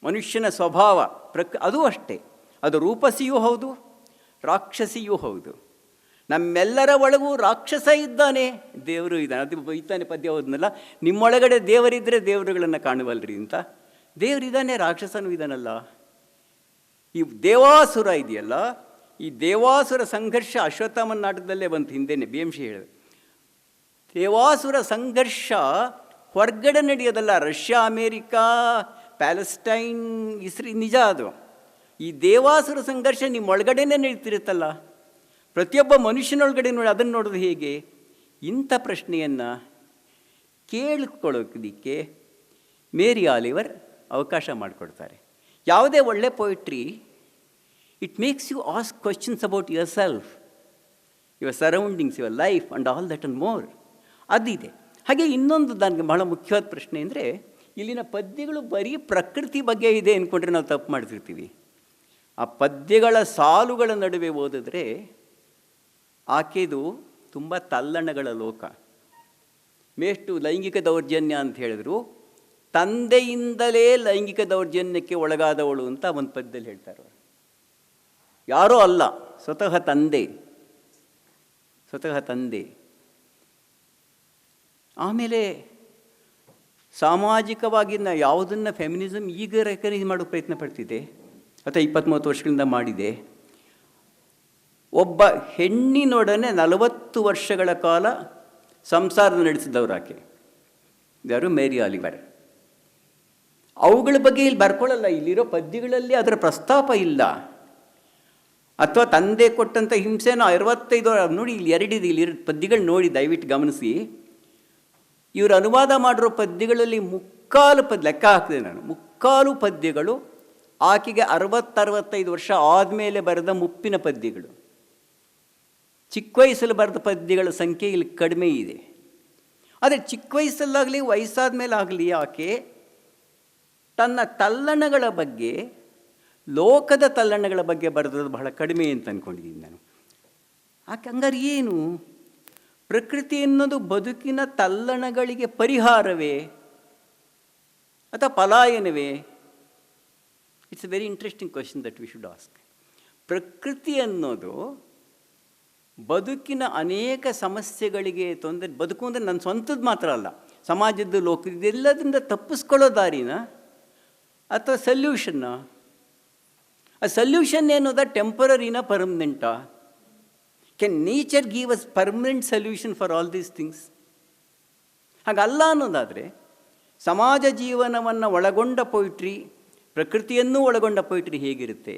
ಮನುಷ್ಯನ ಸ್ವಭಾವ ಅದು ಅಷ್ಟೇ. ಅದು ರೂಪಸಿಯೂ ಹೌದು, ರಾಕ್ಷಸಿಯೂ ಹೌದು. ನಮ್ಮೆಲ್ಲರ ಒಳಗೂ ರಾಕ್ಷಸ ಇದ್ದಾನೆ, ದೇವರು ಇದ್ದಾನೆ. ಅದು ಇದ್ದಾನೆ ಪದ್ಯ ಹೋದ್ನಲ್ಲ, ನಿಮ್ಮೊಳಗಡೆ ದೇವರಿದ್ದರೆ ದೇವರುಗಳನ್ನು ಕಾಣುವಲ್ರಿ ಅಂತ. ದೇವರಿದ್ದಾನೆ, ರಾಕ್ಷಸನೂ ಇದ್ದಾನಲ್ಲ. ಈ ದೇವಾಸುರ ಇದೆಯಲ್ಲ, ಈ ದೇವಾಸುರ ಸಂಘರ್ಷ ಅಶ್ವತ್ಥಾಮನ ನಾಟಕದಲ್ಲೇ ಬಂತು, ಹಿಂದೆನೇ BMC ಹೇಳಿದೆ. ದೇವಾಸುರ ಸಂಘರ್ಷ ಹೊರಗಡೆ ನಡೆಯೋದಲ್ಲ, ರಷ್ಯಾ, ಅಮೇರಿಕಾ, ಪ್ಯಾಲೆಸ್ಟೈನ್, ನಿಜ ಅದು. ಈ ದೇವಾಸುರ ಸಂಘರ್ಷ ನಿಮ್ಮ ಒಳಗಡೆನೇ ನಡೀತಿರುತ್ತಲ್ಲ, ಪ್ರತಿಯೊಬ್ಬ ಮನುಷ್ಯನೊಳಗಡೆ ನೋಡಿ. ಅದನ್ನು ನೋಡೋದು ಹೇಗೆ? ಇಂಥ ಪ್ರಶ್ನೆಯನ್ನು ಕೇಳಿಕೊಳ್ಳೋದಕ್ಕೆ ಮೇರಿ ಆಲಿವರ್ ಅವಕಾಶ ಮಾಡಿಕೊಡ್ತಾರೆ. ಯಾವುದೇ ಒಳ್ಳೆ poetry, it makes you ask questions about yourself, your surroundings, your life and all that and more. ಅದಿದೆ. ಹಾಗೆ ಇನ್ನೊಂದು ನನಗೆ ಬಹಳ ಮುಖ್ಯವಾದ ಪ್ರಶ್ನೆ ಅಂದರೆ, ಇಲ್ಲಿನ ಪದ್ಯಗಳು ಬರೀ ಪ್ರಕೃತಿ ಬಗ್ಗೆ ಇದೆ ಅಂದ್ಕೊಂಡ್ರೆ ನಾವು ತಪ್ಪು ಮಾಡ್ತಿರ್ತೀವಿ. ಆ ಪದ್ಯಗಳ ಸಾಲುಗಳ ನಡುವೆ ಓದಿದ್ರೆ ಆಕೆದು ತುಂಬ ತಲ್ಲಣಗಳ ಲೋಕ. ಮೇಷ್ಟು ಲೈಂಗಿಕ ದೌರ್ಜನ್ಯ ಅಂತ ಹೇಳಿದ್ರು, ತಂದೆಯಿಂದಲೇ ಲೈಂಗಿಕ ದೌರ್ಜನ್ಯಕ್ಕೆ ಒಳಗಾದವಳು ಅಂತ ಒಂದು ಪದ್ಯದಲ್ಲಿ ಹೇಳ್ತಾರೆ. ಯಾರೋ ಅಲ್ಲ, ಸ್ವತಃ ತಂದೆ. ಆಮೇಲೆ ಸಾಮಾಜಿಕವಾಗಿ ಯಾವುದನ್ನು ಫೆಮಿನಿಸಮ್ ಈಗ ರೆಕಗ್ನೈಸ್ ಮಾಡೋ ಪ್ರಯತ್ನ ಪಡ್ತಿದೆ ಅಥವಾ 20-30 ವರ್ಷಗಳಿಂದ ಮಾಡಿದೆ. ಒಬ್ಬ ಹೆಣ್ಣಿನೊಡನೆ 40 ವರ್ಷಗಳ ಕಾಲ ಸಂಸಾರ ನಡೆಸಿದವರು ಆಕೆ, ಯಾರು? ಮೇರಿ ಆಲಿವರ್. ಅವುಗಳ ಬಗ್ಗೆ ಇಲ್ಲಿ ಬರ್ಕೊಳ್ಳಲ್ಲ, ಇಲ್ಲಿರೋ ಪದ್ಯಗಳಲ್ಲಿ ಅದರ ಪ್ರಸ್ತಾಪ ಇಲ್ಲ. ಅಥವಾ ತಂದೆ ಕೊಟ್ಟಂಥ ಹಿಂಸೆನೋ 65 ನೋಡಿ, ಇಲ್ಲಿ ಎರಡಿದೆ, ಇಲ್ಲಿ ಪದ್ಯಗಳು ನೋಡಿ ದಯವಿಟ್ಟು ಗಮನಿಸಿ. ಇವರು ಅನುವಾದ ಮಾಡಿರೋ ಪದ್ಯಗಳಲ್ಲಿ ಲೆಕ್ಕ ಹಾಕಿದೆ ನಾನು, 3/4 ಪದ್ಯಗಳು ಆಕೆಗೆ 60-65 ವರ್ಷ ಆದಮೇಲೆ ಬರೆದ ಮುಪ್ಪಿನ ಪದ್ಯಗಳು. ಚಿಕ್ಕ ವಯಸ್ಸಲ್ಲಿ ಬರೆದ ಪದ್ಯಗಳ ಸಂಖ್ಯೆ ಇಲ್ಲಿ ಕಡಿಮೆ ಇದೆ. ಆದರೆ ಚಿಕ್ಕ ವಯಸ್ಸಲ್ಲಾಗಲಿ ವಯಸ್ಸಾದ ಮೇಲೆ ಆಗಲಿ ಆಕೆ ತನ್ನ ತಲ್ಲಣಗಳ ಬಗ್ಗೆ, ಲೋಕದ ತಲ್ಲಣಗಳ ಬಗ್ಗೆ ಬರೆದದ್ದು ಬಹಳ ಕಡಿಮೆ ಅಂತ ಅಂದ್ಕೊಂಡಿದ್ದೀನಿ ನಾನು. ಆಕೆ ಹಂಗಾರೆ ಏನು? ಪ್ರಕೃತಿ ಎನ್ನುವುದು ಬದುಕಿನ ತಲ್ಲಣಗಳಿಗೆ ಪರಿಹಾರವೇ ಅಥವಾ ಪಲಾಯನವೇ? It's a very interesting question that we should ask. ಪ್ರಕೃತಿ ಅನ್ನೋದು ಬದುಕಿನ ಅನೇಕ ಸಮಸ್ಯೆಗಳಿಗೆ ತೊಂದರೆ, ಬದುಕು ಅಂದರೆ ನನ್ನ ಸ್ವಂತದ್ದು ಮಾತ್ರ ಅಲ್ಲ, ಸಮಾಜದ್ದು, ಲೋಕ, ಇದೆಲ್ಲದರಿಂದ ತಪ್ಪಿಸ್ಕೊಳ್ಳೋ ದಾರಿನ ಅಥವಾ ಸಲ್ಯೂಷನ್ನ? ಆ ಸಲ್ಯೂಷನ್ ಏನೋದ ಟೆಂಪರರಿನ ಪರ್ಮನೆಂಟಾ? Can nature give us permanent solution for all these things? ಹಾಗಲ್ಲ ಅನ್ನೋದಾದರೆ ಸಮಾಜ ಜೀವನವನ್ನು ಒಳಗೊಂಡ ಪೊಯಿಟ್ರಿ, ಪ್ರಕೃತಿಯನ್ನೂ ಒಳಗೊಂಡ ಪೊಯಿಟ್ರಿ ಹೇಗಿರುತ್ತೆ?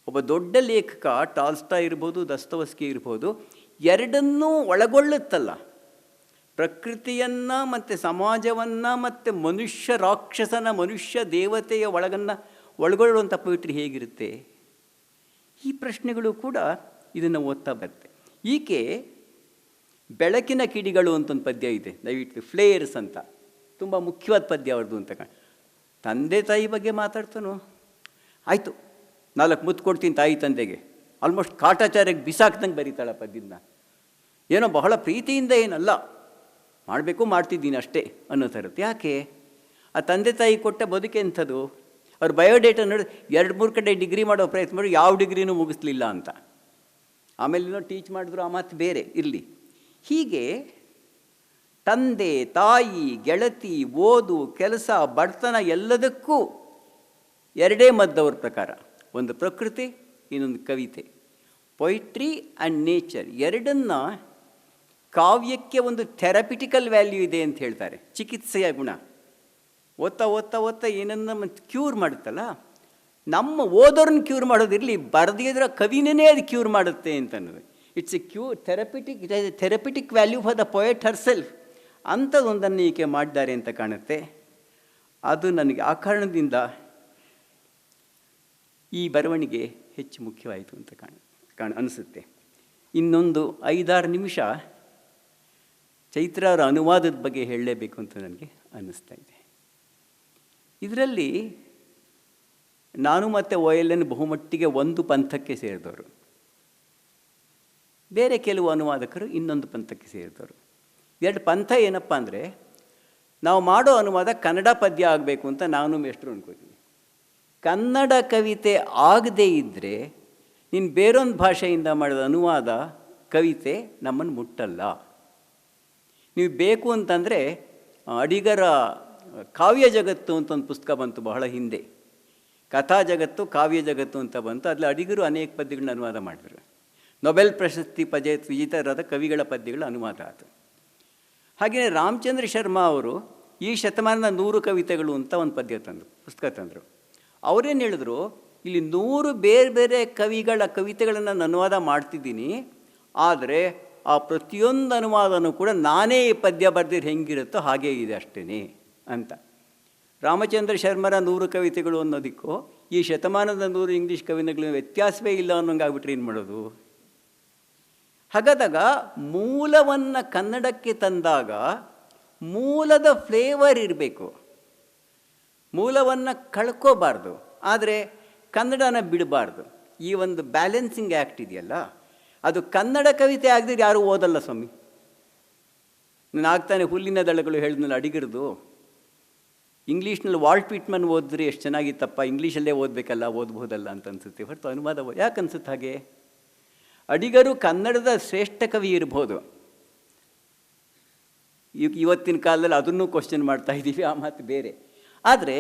ಒಬ್ಬ ದೊಡ್ಡ ಲೇಖಕ ಟಾಲ್ಸ್ಟಾಯ್ ಇರ್ಬೋದು, ದಸ್ತವಸ್ಕಿ ಇರ್ಬೋದು, ಎರಡನ್ನೂ ಒಳಗೊಳ್ಳುತ್ತಲ್ಲ. ಪ್ರಕೃತಿಯನ್ನು ಮತ್ತು ಸಮಾಜವನ್ನು ಮತ್ತು ಮನುಷ್ಯ ರಾಕ್ಷಸನ, ಮನುಷ್ಯ ದೇವತೆಯ ಒಳಗೊಳ್ಳುವಂಥ ಪವಿತ್ರಿ ಹೇಗಿರುತ್ತೆ? ಈ ಪ್ರಶ್ನೆಗಳು ಕೂಡ ಇದನ್ನು ಓದ್ತಾ ಬರುತ್ತೆ. ಈಕೆ ಬೆಳಕಿನ ಕಿಡಿಗಳು ಅಂತ ಒಂದು ಪದ್ಯ ಇದೆ, ದಯವಿಟ್ಟು ಫ್ಲೇಯರ್ಸ್ ಅಂತ, ತುಂಬ ಮುಖ್ಯವಾದ ಪದ್ಯ ಅವ್ರದ್ದು ಅಂತ. ತಂದೆ ತಾಯಿ ಬಗ್ಗೆ ಮಾತಾಡ್ತಾನೋ, ಆಯಿತು 4 ಮುತ್ತು ಕೊಡ್ತೀನಿ ತಾಯಿ ತಂದೆಗೆ, ಆಲ್ಮೋಸ್ಟ್ ಕಾಟಾಚಾರ್ಯಕ್ಕೆ ಬಿಸಾಕ್ದಂಗೆ ಬರೀತಾಳೆ ಪದ್ಯನ. ಏನೋ ಬಹಳ ಪ್ರೀತಿಯಿಂದ ಏನಲ್ಲ, ಮಾಡಬೇಕು ಮಾಡ್ತಿದ್ದೀನಿ ಅಷ್ಟೇ ಅನ್ನೋ ಥರದ್ದು. ಯಾಕೆ? ಆ ತಂದೆ ತಾಯಿ ಕೊಟ್ಟ ಬದುಕೆ ಎಂಥದ್ದು? ಅವ್ರ ಬಯೋಡೇಟಾ ನೋಡಿ 2-3 ಕಡೆ ಡಿಗ್ರಿ ಮಾಡೋ ಪ್ರಯತ್ನ ಮಾಡಿ ಯಾವ ಡಿಗ್ರಿನೂ ಮುಗಿಸ್ಲಿಲ್ಲ ಅಂತ. ಆಮೇಲೆ ಟೀಚ್ ಮಾಡಿದ್ರು ಆ ಮಾತು ಬೇರೆ ಇರಲಿ. ಹೀಗೆ ತಂದೆ ತಾಯಿ, ಗೆಳತಿ, ಓದು, ಕೆಲಸ, ಬಡತನ ಎಲ್ಲದಕ್ಕೂ ಎರಡೇ ಮದ್ದವ್ರ ಪ್ರಕಾರ. ಒಂದು ಪ್ರಕೃತಿ, ಇನ್ನೊಂದು ಕವಿತೆ. ಪೊಯಿಟ್ರಿ ಆ್ಯಂಡ್ ನೇಚರ್ ಎರಡನ್ನ ಕಾವ್ಯಕ್ಕೆ ಒಂದು ಥೆರಪಿಟಿಕಲ್ ವ್ಯಾಲ್ಯೂ ಇದೆ ಅಂತ ಹೇಳ್ತಾರೆ, ಚಿಕಿತ್ಸೆಯ ಗುಣ. ಓದ್ತಾ ಓದ್ತಾ ಓದ್ತಾ ಏನನ್ನ ಕ್ಯೂರ್ ಮಾಡುತ್ತಲ್ಲ, ನಮ್ಮ ಓದೋರನ್ನ ಕ್ಯೂರ್ ಮಾಡೋದಿರಲಿ, ಬರೆದಿದ್ರೆ ಕವಿನೇ ಅದು ಕ್ಯೂರ್ ಮಾಡುತ್ತೆ ಅಂತ ಅನ್ನೋದು. It's a therapeutic, it has a therapeutic value for the poet her ಸೆಲ್ಫ್. ಅಂಥದ್ದೊಂದನ್ನು ಈಕೆ ಮಾಡಿದ್ದಾರೆ ಅಂತ ಕಾಣುತ್ತೆ. ಅದು ನನಗೆ ಆ ಕಾರಣದಿಂದ ಈ ಬರವಣಿಗೆ ಹೆಚ್ಚು ಮುಖ್ಯವಾಯಿತು ಅಂತ ಅನಿಸುತ್ತೆ. ಇನ್ನೊಂದು 5-6 ನಿಮಿಷ ಚೈತ್ರ ಅವರ ಅನುವಾದದ ಬಗ್ಗೆ ಹೇಳಲೇಬೇಕು ಅಂತ ನನಗೆ ಅನ್ನಿಸ್ತಾ ಇದೆ. ಇದರಲ್ಲಿ ನಾನು ಮತ್ತು OLN ಬಹುಮಟ್ಟಿಗೆ ಒಂದು ಪಂಥಕ್ಕೆ ಸೇರಿದವರು, ಬೇರೆ ಕೆಲವು ಅನುವಾದಕರು ಇನ್ನೊಂದು ಪಂಥಕ್ಕೆ ಸೇರಿದವರು. 2 ಪಂಥ ಏನಪ್ಪ ಅಂದರೆ, ನಾವು ಮಾಡೋ ಅನುವಾದ ಕನ್ನಡ ಪದ್ಯ ಆಗಬೇಕು ಅಂತ ನಾನು ಮೇಷ್ಟ್ರು ಅನ್ಕೋತೀನಿ. ಕನ್ನಡ ಕವಿತೆ ಆಗದೇ ಇದ್ದರೆ ನೀನು ಬೇರೊಂದು ಭಾಷೆಯಿಂದ ಮಾಡಿದ ಅನುವಾದ ಕವಿತೆ ನಮ್ಮನ್ನು ಮುಟ್ಟಲ್ಲ. ನೀವು ಬೇಕು ಅಂತಂದರೆ ಅಡಿಗರ ಕಾವ್ಯ ಜಗತ್ತು ಅಂತ ಒಂದು ಪುಸ್ತಕ ಬಂತು ಬಹಳ ಹಿಂದೆ, ಕಥಾ ಜಗತ್ತು ಕಾವ್ಯ ಜಗತ್ತು ಅಂತ ಬಂತು. ಅದರಲ್ಲಿ ಅಡಿಗರು ಅನೇಕ ಪದ್ಯಗಳನ್ನ ಅನುವಾದ ಮಾಡಿದ್ರು. ನೊಬೆಲ್ ಪ್ರಶಸ್ತಿ ವಿಜೇತರಾದ ಕವಿಗಳ ಪದ್ಯಗಳ ಅನುವಾದ ಆಯಿತು. ಹಾಗೆಯೇ ರಾಮಚಂದ್ರ ಶರ್ಮಾ ಅವರು ಈ ಶತಮಾನದ 100 ಕವಿತೆಗಳು ಅಂತ ಒಂದು ಪುಸ್ತಕ ತಂದರು. ಅವರೇನು ಹೇಳಿದ್ರು, ಇಲ್ಲಿ 100 ಬೇರೆ ಬೇರೆ ಕವಿಗಳ ಕವಿತೆಗಳನ್ನು ನಾನು ಅನುವಾದ ಮಾಡ್ತಿದ್ದೀನಿ, ಆದರೆ ಆ ಪ್ರತಿಯೊಂದು ಅನುವಾದನೂ ಕೂಡ ನಾನೇ ಈ ಪದ್ಯ ಬರೆದಿರು ಹೆಂಗಿರುತ್ತೋ ಹಾಗೇ ಇದೆ ಅಷ್ಟೇ ಅಂತ. ರಾಮಚಂದ್ರ ಶರ್ಮರ 100 ಕವಿತೆಗಳು ಅನ್ನೋದಕ್ಕೂ ಈ ಶತಮಾನದ 100 ಇಂಗ್ಲೀಷ್ ಕವಿತೆಗಳು ವ್ಯತ್ಯಾಸವೇ ಇಲ್ಲ ಅನ್ನೋಂಗಾಗ್ಬಿಟ್ರೆ ಏನು ಮಾಡೋದು? ಹಾಗಾದಾಗ ಮೂಲವನ್ನು ಕನ್ನಡಕ್ಕೆ ತಂದಾಗ ಮೂಲದ ಫ್ಲೇವರ್ ಇರಬೇಕು, ಮೂಲವನ್ನು ಕಳ್ಕೋಬಾರ್ದು, ಆದರೆ ಕನ್ನಡನ ಬಿಡಬಾರ್ದು. ಈ ಒಂದು ಬ್ಯಾಲೆನ್ಸಿಂಗ್ ಆ್ಯಕ್ಟ್ ಇದೆಯಲ್ಲ, ಅದು ಕನ್ನಡ ಕವಿತೆ ಆಗದಿದ್ರೆ ಯಾರೂ ಓದಲ್ಲ ಸ್ವಾಮಿ. ನಾನು ಆಗ್ತಾನೆ ಹುಲ್ಲಿನ ದಳಗಳು ಹೇಳಿದ್ನಲ್ಲ ಅಡಿಗರದು, ಇಂಗ್ಲೀಷ್ನಲ್ಲಿ ವಾಲ್ಟ್ ವಿಟ್ಮನ್ ಓದಿದ್ರೆ ಎಷ್ಟು ಚೆನ್ನಾಗಿತ್ತಪ್ಪ, ಇಂಗ್ಲೀಷಲ್ಲೇ ಓದಬೇಕಲ್ಲ, ಓದ್ಬೋದಲ್ಲ ಅಂತ ಅನಿಸುತ್ತೆ ಹೊರತು ಅನುವಾದ ಯಾಕೆ ಅನಿಸುತ್ತೆ ಹಾಗೆ? ಅಡಿಗರು ಕನ್ನಡದ ಶ್ರೇಷ್ಠ ಕವಿ ಇರ್ಬೋದು, ಇವತ್ತಿನ ಕಾಲದಲ್ಲಿ ಅದನ್ನು ಕ್ವಶನ್ ಮಾಡ್ತಾ ಇದ್ದೀವಿ, ಆ ಮಾತು ಬೇರೆ. ಆದರೆ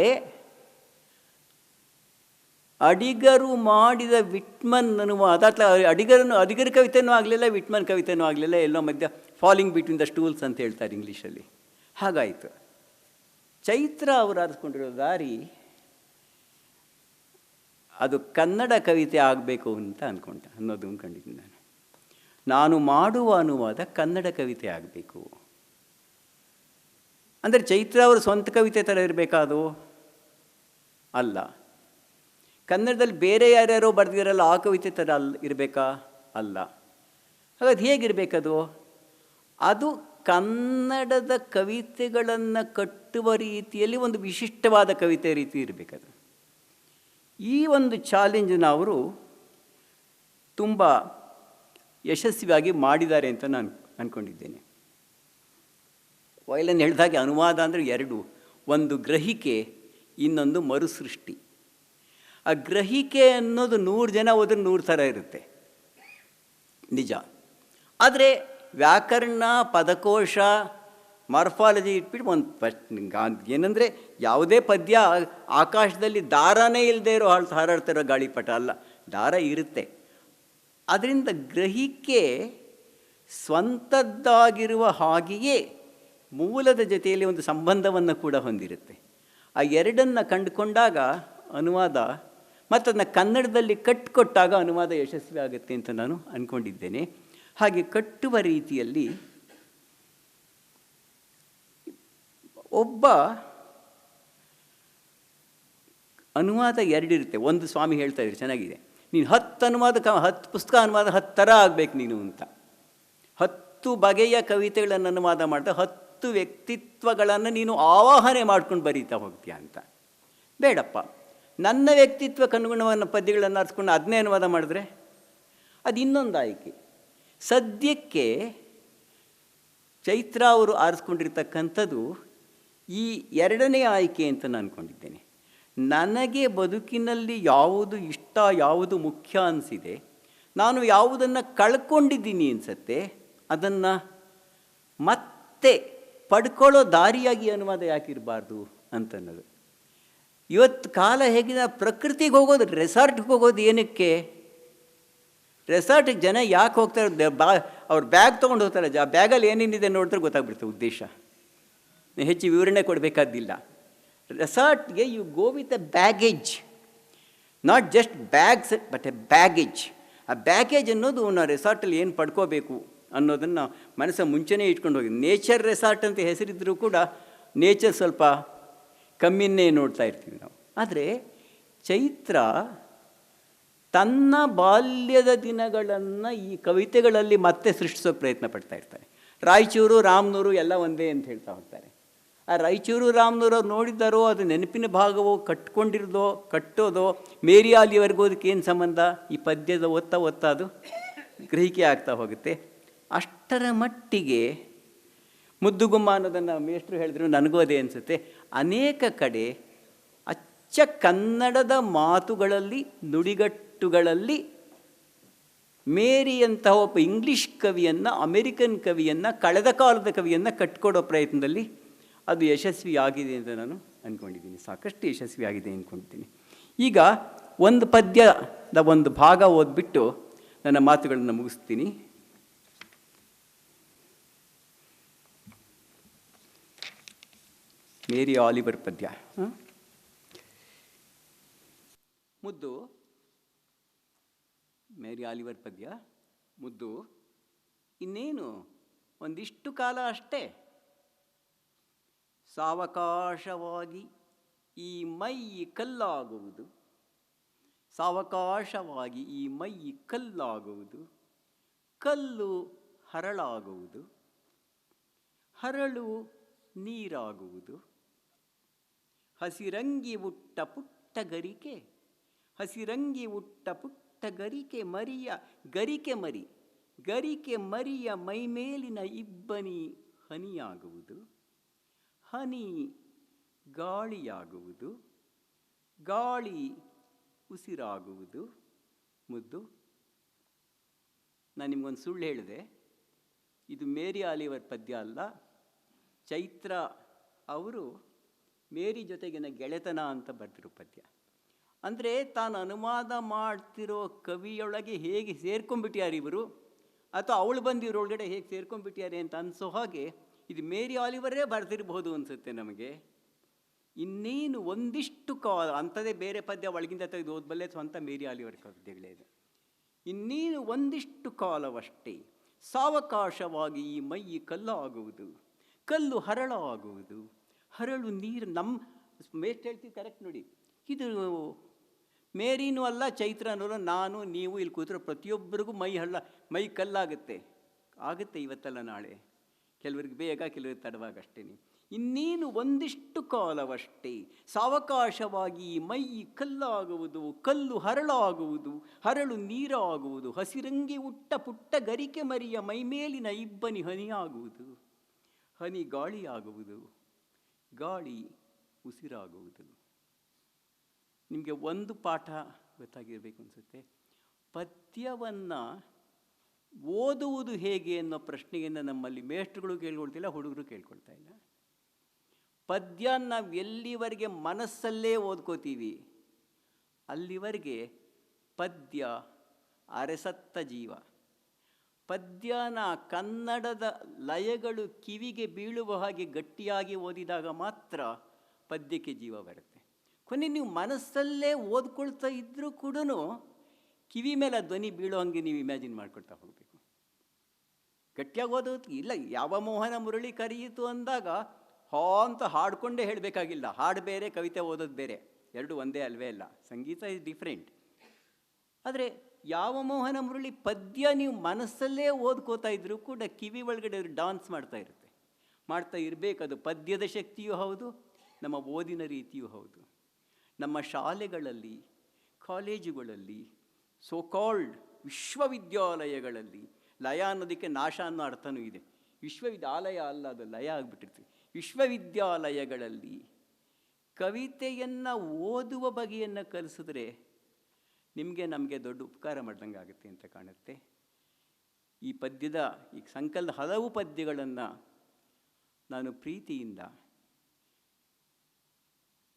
ಅಡಿಗರು ಮಾಡಿದ ವಿಟ್ಮನ್ ಅನುವಾದ ಅಥವಾ ಅಡಿಗರ ಕವಿತೆನೂ ಆಗಲಿಲ್ಲ, ವಿಟ್ಮನ್ ಕವಿತೆನೂ ಆಗಲಿಲ್ಲ, ಎಲ್ಲೋ ಮಧ್ಯ ಫಾಲಿಂಗ್ ಬಿಟ್ವೀನ್ ದ ಸ್ಟೂಲ್ಸ್ ಅಂತ ಹೇಳ್ತಾರೆ ಇಂಗ್ಲೀಷಲ್ಲಿ. ಹಾಗಾಯಿತು. ಚೈತ್ರ ಅವರು ಆರಿಸ್ಕೊಂಡಿರೋ ದಾರಿ ಅದು ಕನ್ನಡ ಕವಿತೆ ಆಗಬೇಕು ಅಂತ ಅನ್ನೋದು ಅಂದ್ಕೊಂಡಿದ್ದೀನಿ ನಾನು ಮಾಡುವ ಅನುವಾದ ಕನ್ನಡ ಕವಿತೆ ಆಗಬೇಕು ಅಂದರೆ ಚೈತ್ರ ಅವರು ಸ್ವಂತ ಕವಿತೆ ಥರ ಇರಬೇಕಾದು ಅಲ್ಲ. ಕನ್ನಡದಲ್ಲಿ ಬೇರೆ ಯಾರ್ಯಾರೋ ಬರೆದಿರಲ್ಲ ಆ ಕವಿತೆ ಥರ ಇರಬೇಕಾ? ಅಲ್ಲ. ಹಾಗಾದ್ರೆ ಹೇಗಿರಬೇಕದು? ಅದು ಕನ್ನಡದ ಕವಿತೆಗಳನ್ನು ಕಟ್ಟುವ ರೀತಿಯಲ್ಲಿ ಒಂದು ವಿಶಿಷ್ಟವಾದ ಕವಿತೆ ರೀತಿ ಇರಬೇಕದು. ಈ ಒಂದು ಚಾಲೆಂಜನ್ನು ಅವರು ತುಂಬ ಯಶಸ್ವಿಯಾಗಿ ಮಾಡಿದ್ದಾರೆ ಅಂತ ನಾನು ಅಂದ್ಕೊಂಡಿದ್ದೇನೆ. OLN ಹೇಳಿದಾಗೆ ಅನುವಾದ ಅಂದರೆ 2, ಒಂದು ಗ್ರಹಿಕೆ, ಇನ್ನೊಂದು ಮರುಸೃಷ್ಟಿ. ಆ ಗ್ರಹಿಕೆ ಅನ್ನೋದು 100 ಜನ ಹೋದ್ರೆ 100 ಥರ ಇರುತ್ತೆ, ನಿಜ. ಆದರೆ ವ್ಯಾಕರಣ, ಪದಕೋಶ, ಮಾರ್ಫಾಲಜಿ ಇಟ್ಬಿಟ್ಟು ಒಂದು ಏನಂದರೆ ಯಾವುದೇ ಪದ್ಯ ಆಕಾಶದಲ್ಲಿ ದಾರನೇ ಇಲ್ಲದೆ ಇರೋ ಹಾರಾಡ್ತಿರೋ ಗಾಳಿಪಟ ಅಲ್ಲ, ದಾರ ಇರುತ್ತೆ. ಅದರಿಂದ ಗ್ರಹಿಕೆ ಸ್ವಂತದ್ದಾಗಿರುವ ಹಾಗೆಯೇ ಮೂಲದ ಜೊತೆಯಲ್ಲಿ ಒಂದು ಸಂಬಂಧವನ್ನು ಕೂಡ ಹೊಂದಿರುತ್ತೆ. ಆ ಎರಡನ್ನು ಕಂಡುಕೊಂಡಾಗ ಅನುವಾದ ಮತ್ತು ಅದನ್ನ ಕನ್ನಡದಲ್ಲಿ ಕಟ್ಟಿಕೊಟ್ಟಾಗ ಅನುವಾದ ಯಶಸ್ವಿ ಆಗುತ್ತೆ ಅಂತ ನಾನು ಅಂದ್ಕೊಂಡಿದ್ದೇನೆ. ಹಾಗೆ ಕಟ್ಟುವ ರೀತಿಯಲ್ಲಿ ಒಬ್ಬ ಅನುವಾದ ಎರಡಿರುತ್ತೆ. ಒಂದು ಸ್ವಾಮಿ ಹೇಳ್ತಾ ಇದ್ರು, ಚೆನ್ನಾಗಿದೆ, ನೀನು 10 ಅನುವಾದ 10 ಪುಸ್ತಕ ಅನುವಾದ 10 ಥರ ಆಗಬೇಕು ನೀನು ಅಂತ. 10 ಬಗೆಯ ಕವಿತೆಗಳನ್ನು ಅನುವಾದ ಮಾಡಿದ 10 ವ್ಯಕ್ತಿತ್ವಗಳನ್ನು ನೀನು ಆವಾಹನೆ ಮಾಡ್ಕೊಂಡು ಬರೀತಾ ಹೋಗ್ತೀಯ ಅಂತ. ಬೇಡಪ್ಪ, ನನ್ನ ವ್ಯಕ್ತಿತ್ವಕ್ಕೆ ಅನುಗುಣವಾದ ಪದ್ಯಗಳನ್ನು ಆರಿಸ್ಕೊಂಡು ಅದನ್ನೇ ಅನುವಾದ ಮಾಡಿದ್ರೆ ಅದು ಇನ್ನೊಂದು ಆಯ್ಕೆ. ಸದ್ಯಕ್ಕೆ ಚೈತ್ರ ಅವರು ಆರಿಸ್ಕೊಂಡಿರ್ತಕ್ಕಂಥದ್ದು ಈ ಎರಡನೇ ಆಯ್ಕೆ ಅಂತ ನಾನು ಅಂದ್ಕೊಂಡಿದ್ದೇನೆ. ನನಗೆ ಬದುಕಿನಲ್ಲಿ ಯಾವುದು ಇಷ್ಟ, ಯಾವುದು ಮುಖ್ಯ ಅನಿಸಿದೆ, ನಾನು ಯಾವುದನ್ನು ಕಳ್ಕೊಂಡಿದ್ದೀನಿ ಅನಿಸುತ್ತೆ, ಅದನ್ನು ಮತ್ತೆ ಪಡ್ಕೊಳ್ಳೋ ದಾರಿಯಾಗಿ ಅನುವಾದ ಯಾಕಿರಬಾರ್ದು ಅಂತನ್ನೋದು. ಇವತ್ತು ಕಾಲ ಹೇಗಿದೆ, ಪ್ರಕೃತಿಗೆ ಹೋಗೋದು, ರೆಸಾರ್ಟ್ಗೆ ಹೋಗೋದು ಏನಕ್ಕೆ? ರೆಸಾರ್ಟಿಗೆ ಜನ ಯಾಕೆ ಹೋಗ್ತಾರೆ? ಅವ್ರು ಬ್ಯಾಗ್ ತೊಗೊಂಡು ಹೋಗ್ತಾರೆ, ಬ್ಯಾಗಲ್ಲಿ ಏನೇನಿದೆ ನೋಡಿದ್ರೆ ಗೊತ್ತಾಗ್ಬಿಡ್ತದೆ ಉದ್ದೇಶ. ಹೆಚ್ಚು ವಿವರಣೆ ಕೊಡಬೇಕಾದ್ದಿಲ್ಲ. ರೆಸಾರ್ಟ್ಗೆ you go with a baggage, not just bags but a baggage. ಆ ಬ್ಯಾಗೇಜ್ ಅನ್ನೋದು ನಾವು ರೆಸಾರ್ಟಲ್ಲಿ ಏನು ಪಡ್ಕೋಬೇಕು ಅನ್ನೋದನ್ನು ಮನಸ್ಸ ಮುಂಚೆನೇ ಇಟ್ಕೊಂಡು ಹೋಗಿ. ನೇಚರ್ ರೆಸಾರ್ಟ್ ಅಂತ ಹೆಸರಿದ್ದರೂ ಕೂಡ ನೇಚರ್ ಸ್ವಲ್ಪ ಕಮ್ಮಿನೇ ನೋಡ್ತಾ ಇರ್ತೀವಿ ನಾವು. ಆದರೆ ಚೈತ್ರ ತನ್ನ ಬಾಲ್ಯದ ದಿನಗಳನ್ನು ಈ ಕವಿತೆಗಳಲ್ಲಿ ಮತ್ತೆ ಸೃಷ್ಟಿಸೋ ಪ್ರಯತ್ನ ಪಡ್ತಾ ಇರ್ತಾರೆ. ರಾಯಚೂರು ರಾಮನೂರು ಎಲ್ಲ ಒಂದೇ ಅಂತ ಹೇಳ್ತಾ ಹೋಗ್ತಾರೆ. ಆ ರಾಯಚೂರು ರಾಮನೂರು ಅವ್ರು ನೋಡಿದ್ದಾರೋ, ಅದು ನೆನಪಿನ ಭಾಗವೋ, ಕಟ್ಟೋದೋ, ಮೇರಿ ಆಲಿವರೆಗೂ ಅದಕ್ಕೆ ಏನು ಸಂಬಂಧ? ಈ ಪದ್ಯದ ಓದ್ತಾ ಅದು ಗ್ರಹಿಕೆ ಆಗ್ತಾ ಹೋಗುತ್ತೆ. ಅಷ್ಟರ ಮಟ್ಟಿಗೆ ಮುದ್ದುಗುಮ್ಮ ಅನ್ನೋದನ್ನು ಮೇಷ್ಟ್ರು ಹೇಳಿದ್ರು, ನನಗೂ ಅದೇ ಅನಿಸುತ್ತೆ. ಅನೇಕ ಕಡೆ ಅಚ್ಚ ಕನ್ನಡದ ಮಾತುಗಳಲ್ಲಿ, ನುಡಿಗಟ್ಟುಗಳಲ್ಲಿ ಮೇರಿಯಂತಹ ಒಬ್ಬ ಇಂಗ್ಲೀಷ್ ಕವಿಯನ್ನು, ಅಮೆರಿಕನ್ ಕವಿಯನ್ನು, ಕಳೆದ ಕಾಲದ ಕವಿಯನ್ನು ಕಟ್ಕೊಡೋ ಪ್ರಯತ್ನದಲ್ಲಿ ಅದು ಯಶಸ್ವಿಯಾಗಿದೆ ಅಂತ ನಾನು ಅಂದ್ಕೊಂಡಿದ್ದೀನಿ. ಸಾಕಷ್ಟು ಯಶಸ್ವಿಯಾಗಿದೆ ಅಂದ್ಕೊಂಡಿದ್ದೀನಿ. ಈಗ ಒಂದು ಪದ್ಯದ ಒಂದು ಭಾಗ ಓದ್ಬಿಟ್ಟು ನನ್ನ ಮಾತುಗಳನ್ನು ಮುಗಿಸ್ತೀನಿ. ಮೇರಿ ಆಲಿವರ್ ಪದ್ಯ. ಮುದ್ದು, ಮೇರಿ ಆಲಿವರ್ ಪದ್ಯ. ಮುದ್ದು, ಇನ್ನೇನು ಒಂದಿಷ್ಟು ಕಾಲ ಅಷ್ಟೇ, ಸಾವಕಾಶವಾಗಿ ಈ ಮೈ ಕಲ್ಲಾಗುವುದು, ಸಾವಕಾಶವಾಗಿ ಈ ಮೈ ಕಲ್ಲಾಗುವುದು, ಕಲ್ಲು ಹರಳಾಗುವುದು, ಹರಳು ನೀರಾಗುವುದು, ಹಸಿರಂಗಿ ಉಟ್ಟ ಪುಟ್ಟ ಗರಿಕೆ, ಹಸಿರಂಗಿ ಉಟ್ಟ ಪುಟ್ಟ ಗರಿಕೆ ಮರಿಯ ಗರಿಕೆ ಮರಿ, ಗರಿಕೆ ಮರಿಯ ಮೈಮೇಲಿನ ಇಬ್ಬನಿ ಹನಿಯಾಗುವುದು, ಹನಿ ಗಾಳಿಯಾಗುವುದು, ಗಾಳಿ ಉಸಿರಾಗುವುದು. ಮುದ್ದು, ನಾನು ನಿಮಗೊಂದು ಸುಳ್ಳು ಹೇಳಿದೆ, ಇದು ಮೇರಿ ಆಲಿವರ್ ಪದ್ಯ ಅಲ್ಲ. ಚೈತ್ರ ಅವರು ಮೇರಿ ಜೊತೆಗಿನ ಗೆಳೆತನ ಅಂತ ಬರ್ತಿರೋ ಪದ್ಯ. ಅಂದರೆ ತಾನು ಅನುವಾದ ಮಾಡ್ತಿರೋ ಕವಿಯೊಳಗೆ ಹೇಗೆ ಸೇರ್ಕೊಂಡ್ಬಿಟ್ಯಾರ ಇವರು, ಅಥವಾ ಅವಳು ಬಂದು ಇವರೊಳಗಡೆ ಹೇಗೆ ಸೇರ್ಕೊಂಡ್ಬಿಟ್ಯಾರೆ ಅಂತ ಅನಿಸೋ ಹಾಗೆ ಇದು ಮೇರಿ ಆಲಿವರೇ ಬರ್ತಿರ್ಬೋದು ಅನಿಸುತ್ತೆ ನಮಗೆ. ಇನ್ನೇನು ಒಂದಿಷ್ಟು ಕಾಲ ಅಂಥದ್ದೇ ಬೇರೆ ಪದ್ಯ ಒಳಗಿಂದ ತೆಗೆದು ಓದ್ಬಲ್ಲೆ, ಸ್ವಂತ ಮೇರಿ ಆಲಿವರ್ ಪದ್ಯಗಳೇ ಇದೆ. ಇನ್ನೇನು ಒಂದಿಷ್ಟು ಕಾಲವಷ್ಟೇ ಸಾವಕಾಶವಾಗಿ ಈ ಮೈ ಕಲ್ಲಾಗುವುದು, ಕಲ್ಲು ಹರಳಾಗುವುದು, ಹರಳು ನೀರು. ನಮ್ಮ ಮೇಸ್ಟ್ ಹೇಳ್ತೀವಿ ಕರೆಕ್ಟ್ ನೋಡಿ. ಇದು ಮೇರಿನೂ ಅಲ್ಲ, ಚೈತ್ರನೂ, ನಾನು ನೀವು ಇಲ್ಲಿ ಕೂತಿರೋ ಪ್ರತಿಯೊಬ್ಬರಿಗೂ ಮೈ ಕಲ್ಲಾಗುತ್ತೆ. ಆಗುತ್ತೆ ಇವತ್ತಲ್ಲ ನಾಳೆ, ಕೆಲವರಿಗೆ ಬೇಗ, ಕೆಲವರಿಗೆ ತಡವಾಗಷ್ಟೇ. ಇನ್ನೇನು ಒಂದಿಷ್ಟು ಕಾಲವಷ್ಟೇ ಸಾವಕಾಶವಾಗಿ ಮೈ ಕಲ್ಲಾಗುವುದು, ಕಲ್ಲು ಹರಳಾಗುವುದು, ಹರಳು ನೀರಾಗುವುದು, ಹಸಿರಂಗಿ ಉಟ್ಟ ಪುಟ್ಟ ಗರಿಕೆ ಮರಿಯ ಮೈಮೇಲಿನ ಇಬ್ಬನಿ ಹನಿಯಾಗುವುದು, ಹನಿ ಗಾಳಿಯಾಗುವುದು, ಗಾಳಿ ಉಸಿರಾಗುವುದು. ನಿಮಗೆ ಒಂದು ಪಾಠ ಗೊತ್ತಾಗಿರಬೇಕು ಅನಿಸುತ್ತೆ. ಪದ್ಯವನ್ನು ಓದುವುದು ಹೇಗೆ ಅನ್ನೋ ಪ್ರಶ್ನೆಯನ್ನು ನಮ್ಮಲ್ಲಿ ಮೇಷ್ಟ್ರುಗಳು ಕೇಳ್ಕೊಳ್ತಿಲ್ಲ, ಹುಡುಗರು ಕೇಳ್ಕೊಳ್ತಾ ಇಲ್ಲ. ಪದ್ಯ ನಾವು ಎಲ್ಲಿವರೆಗೆ ಮನಸ್ಸಲ್ಲೇ ಓದ್ಕೋತೀವಿ ಅಲ್ಲಿವರೆಗೆ ಪದ್ಯ ಅರೆಸತ್ತ ಜೀವ. ಪದ್ಯನ ಕನ್ನಡದ ಲಯಗಳು ಕಿವಿಗೆ ಬೀಳುವ ಹಾಗೆ ಗಟ್ಟಿಯಾಗಿ ಓದಿದಾಗ ಮಾತ್ರ ಪದ್ಯಕ್ಕೆ ಜೀವ ಬರುತ್ತೆ. ಕೊನೆ ನೀವು ಮನಸ್ಸಲ್ಲೇ ಓದ್ಕೊಳ್ತಾ ಇದ್ದರೂ ಕೂಡ ಕಿವಿ ಮೇಲೆ ಆ ಧ್ವನಿ ಬೀಳೋ ಹಂಗೆ ನೀವು ಇಮ್ಯಾಜಿನ್ ಮಾಡ್ಕೊಳ್ತಾ ಹೋಗಬೇಕು. ಗಟ್ಟಿಯಾಗಿ ಓದೋದು ಇಲ್ಲ. ಯಾವ ಮೋಹನ ಮುರಳಿ ಕರೆಯಿತು ಅಂದಾಗ ಹಾ ಅಂತ ಹಾಡ್ಕೊಂಡೇ ಹೇಳಬೇಕಾಗಿಲ್ಲ. ಹಾಡು ಬೇರೆ, ಕವಿತೆ ಓದೋದು ಬೇರೆ, ಎರಡು ಒಂದೇ ಅಲ್ವೇ ಅಲ್ಲ. ಸಂಗೀತ ಇಸ್ ಡಿಫ್ರೆಂಟ್. ಆದರೆ ಯಾವ ಮೋಹನ ಮುರಳಿ ಪದ್ಯ ನೀವು ಮನಸ್ಸಲ್ಲೇ ಓದ್ಕೋತಾ ಇದ್ದರೂ ಕೂಡ ಕಿವಿ ಒಳಗಡೆ ಡಾನ್ಸ್ ಮಾಡ್ತಾ ಇರಬೇಕು. ಅದು ಪದ್ಯದ ಶಕ್ತಿಯೂ ಹೌದು, ನಮ್ಮ ಓದಿನ ರೀತಿಯೂ ಹೌದು. ನಮ್ಮ ಶಾಲೆಗಳಲ್ಲಿ, ಕಾಲೇಜುಗಳಲ್ಲಿ, ಸೋಕಾಲ್ಡ್ ವಿಶ್ವವಿದ್ಯಾಲಯಗಳಲ್ಲಿ, ಲಯ ಅನ್ನೋದಕ್ಕೆ ನಾಶ ಅನ್ನೋ ಅರ್ಥನೂ ಇದೆ. ವಿಶ್ವವಿದ್ಯಾಲಯ ಅಲ್ಲ, ಅದು ಲಯ ಆಗಿಬಿಟ್ಟಿರ್ತೀವಿ. ವಿಶ್ವವಿದ್ಯಾಲಯಗಳಲ್ಲಿ ಕವಿತೆಯನ್ನು ಓದುವ ಬಗೆಯನ್ನು ಕಲಿಸಿದ್ರೆ ನಿಮಗೆ ನಮಗೆ ದೊಡ್ಡ ಉಪಕಾರ ಮಾಡ್ದಂಗೆ ಆಗುತ್ತೆ ಅಂತ ಕಾಣುತ್ತೆ. ಈ ಪದ್ಯದ ಈ ಸಂಕಲನದ ಹಲವು ಪದ್ಯಗಳನ್ನು ನಾನು ಪ್ರೀತಿಯಿಂದ,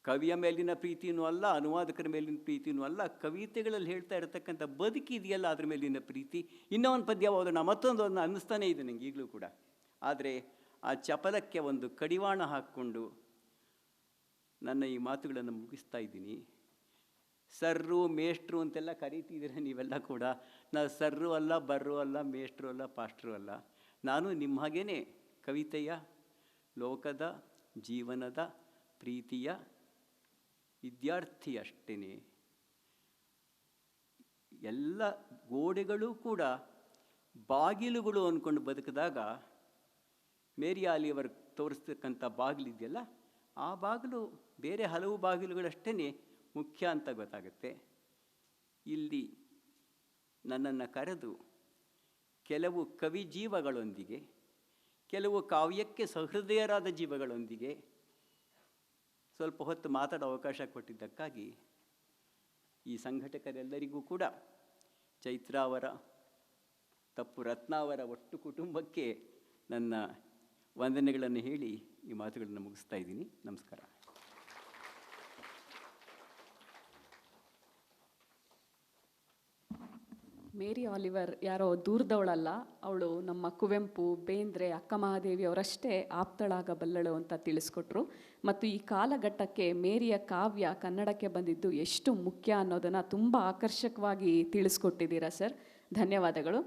ಕವಿಯ ಮೇಲಿನ ಪ್ರೀತಿಯೂ ಅಲ್ಲ, ಅನುವಾದಕರ ಮೇಲಿನ ಪ್ರೀತಿಯೂ ಅಲ್ಲ, ಕವಿತೆಗಳಲ್ಲಿ ಹೇಳ್ತಾ ಇರತಕ್ಕಂಥ ಬದುಕಿದೆಯಲ್ಲ ಅದ್ರ ಮೇಲಿನ ಪ್ರೀತಿ. ಇನ್ನೂ ಒಂದು ಪದ್ಯ ಓದೋಣ, ಮತ್ತೊಂದು ಅನ್ನಿಸ್ತಾನೇ ಇದೆ ನನಗೆ ಈಗಲೂ ಕೂಡ. ಆದರೆ ಆ ಚಪಲಕ್ಕೆ ಒಂದು ಕಡಿವಾಣ ಹಾಕ್ಕೊಂಡು ನನ್ನ ಈ ಮಾತುಗಳನ್ನು ಮುಗಿಸ್ತಾ ಇದ್ದೀನಿ. ಸರ್ರು ಮೇಷ್ಟ್ರು ಅಂತೆಲ್ಲ ಕರೀತಿದ್ದೀರ ನೀವೆಲ್ಲ ಕೂಡ. ನಾನು ಸರ್ರು ಅಲ್ಲ, ಬರ್ರು ಅಲ್ಲ, ಮೇಷ್ಟ್ರು ಅಲ್ಲ, ಪಾಸ್ಟ್ರು ಅಲ್ಲ. ನಾನು ನಿಮ್ಮ ಹಾಗೇ ಕವಿತೆಯ, ಲೋಕದ, ಜೀವನದ, ಪ್ರೀತಿಯ ವಿದ್ಯಾರ್ಥಿ ಅಷ್ಟೇ. ಎಲ್ಲ ಗೋಡೆಗಳು ಕೂಡ ಬಾಗಿಲುಗಳು ಅಂದ್ಕೊಂಡು ಬದುಕಿದಾಗ ಮೇರಿ ಆಲಿಯವರು ತೋರಿಸ್ತಕ್ಕಂಥ ಬಾಗಿಲಿದೆಯಲ್ಲ, ಆ ಬಾಗಿಲು ಬೇರೆ ಹಲವು ಬಾಗಿಲುಗಳಷ್ಟೇ ಮುಖ್ಯ ಅಂತ ಗೊತ್ತಾಗುತ್ತೆ. ಇಲ್ಲಿ ನನ್ನನ್ನು ಕರೆದು ಕೆಲವು ಕವಿ ಜೀವಗಳೊಂದಿಗೆ, ಕೆಲವು ಕಾವ್ಯಕ್ಕೆ ಸಹೃದಯರಾದ ಜೀವಗಳೊಂದಿಗೆ ಸ್ವಲ್ಪ ಹೊತ್ತು ಮಾತಾಡೋ ಅವಕಾಶ ಕೊಟ್ಟಿದ್ದಕ್ಕಾಗಿ ಈ ಸಂಘಟಕರೆಲ್ಲರಿಗೂ ಕೂಡ, ಚೈತ್ರಾ ಅವರ, ತಪ್ಪು ರತ್ನ ಅವರ ಒಟ್ಟು ಕುಟುಂಬಕ್ಕೆ ನನ್ನ ವಂದನೆಗಳನ್ನು ಹೇಳಿ ಈ ಮಾತುಗಳನ್ನು ಮುಗಿಸ್ತಾ ಇದ್ದೀನಿ. ನಮಸ್ಕಾರ. ಮೇರಿ ಆಲಿವರ್ ಯಾರೋ ದೂರದವಳಲ್ಲ, ಅವಳು ನಮ್ಮ ಕುವೆಂಪು, ಬೇಂದ್ರೆ, ಅಕ್ಕ ಮಹಾದೇವಿ ಅವರಷ್ಟೇ ಆಪ್ತಳಾಗಬಲ್ಲಳು ಅಂತ ತಿಳಿಸ್ಕೊಟ್ರು. ಮತ್ತು ಈ ಕಾಲಘಟ್ಟಕ್ಕೆ ಮೇರಿಯ ಕಾವ್ಯ ಕನ್ನಡಕ್ಕೆ ಬಂದಿದ್ದು ಎಷ್ಟು ಮುಖ್ಯ ಅನ್ನೋದನ್ನು ತುಂಬ ಆಕರ್ಷಕವಾಗಿ ತಿಳಿಸ್ಕೊಟ್ಟಿದ್ದೀರಾ ಸರ್. ಧನ್ಯವಾದಗಳು.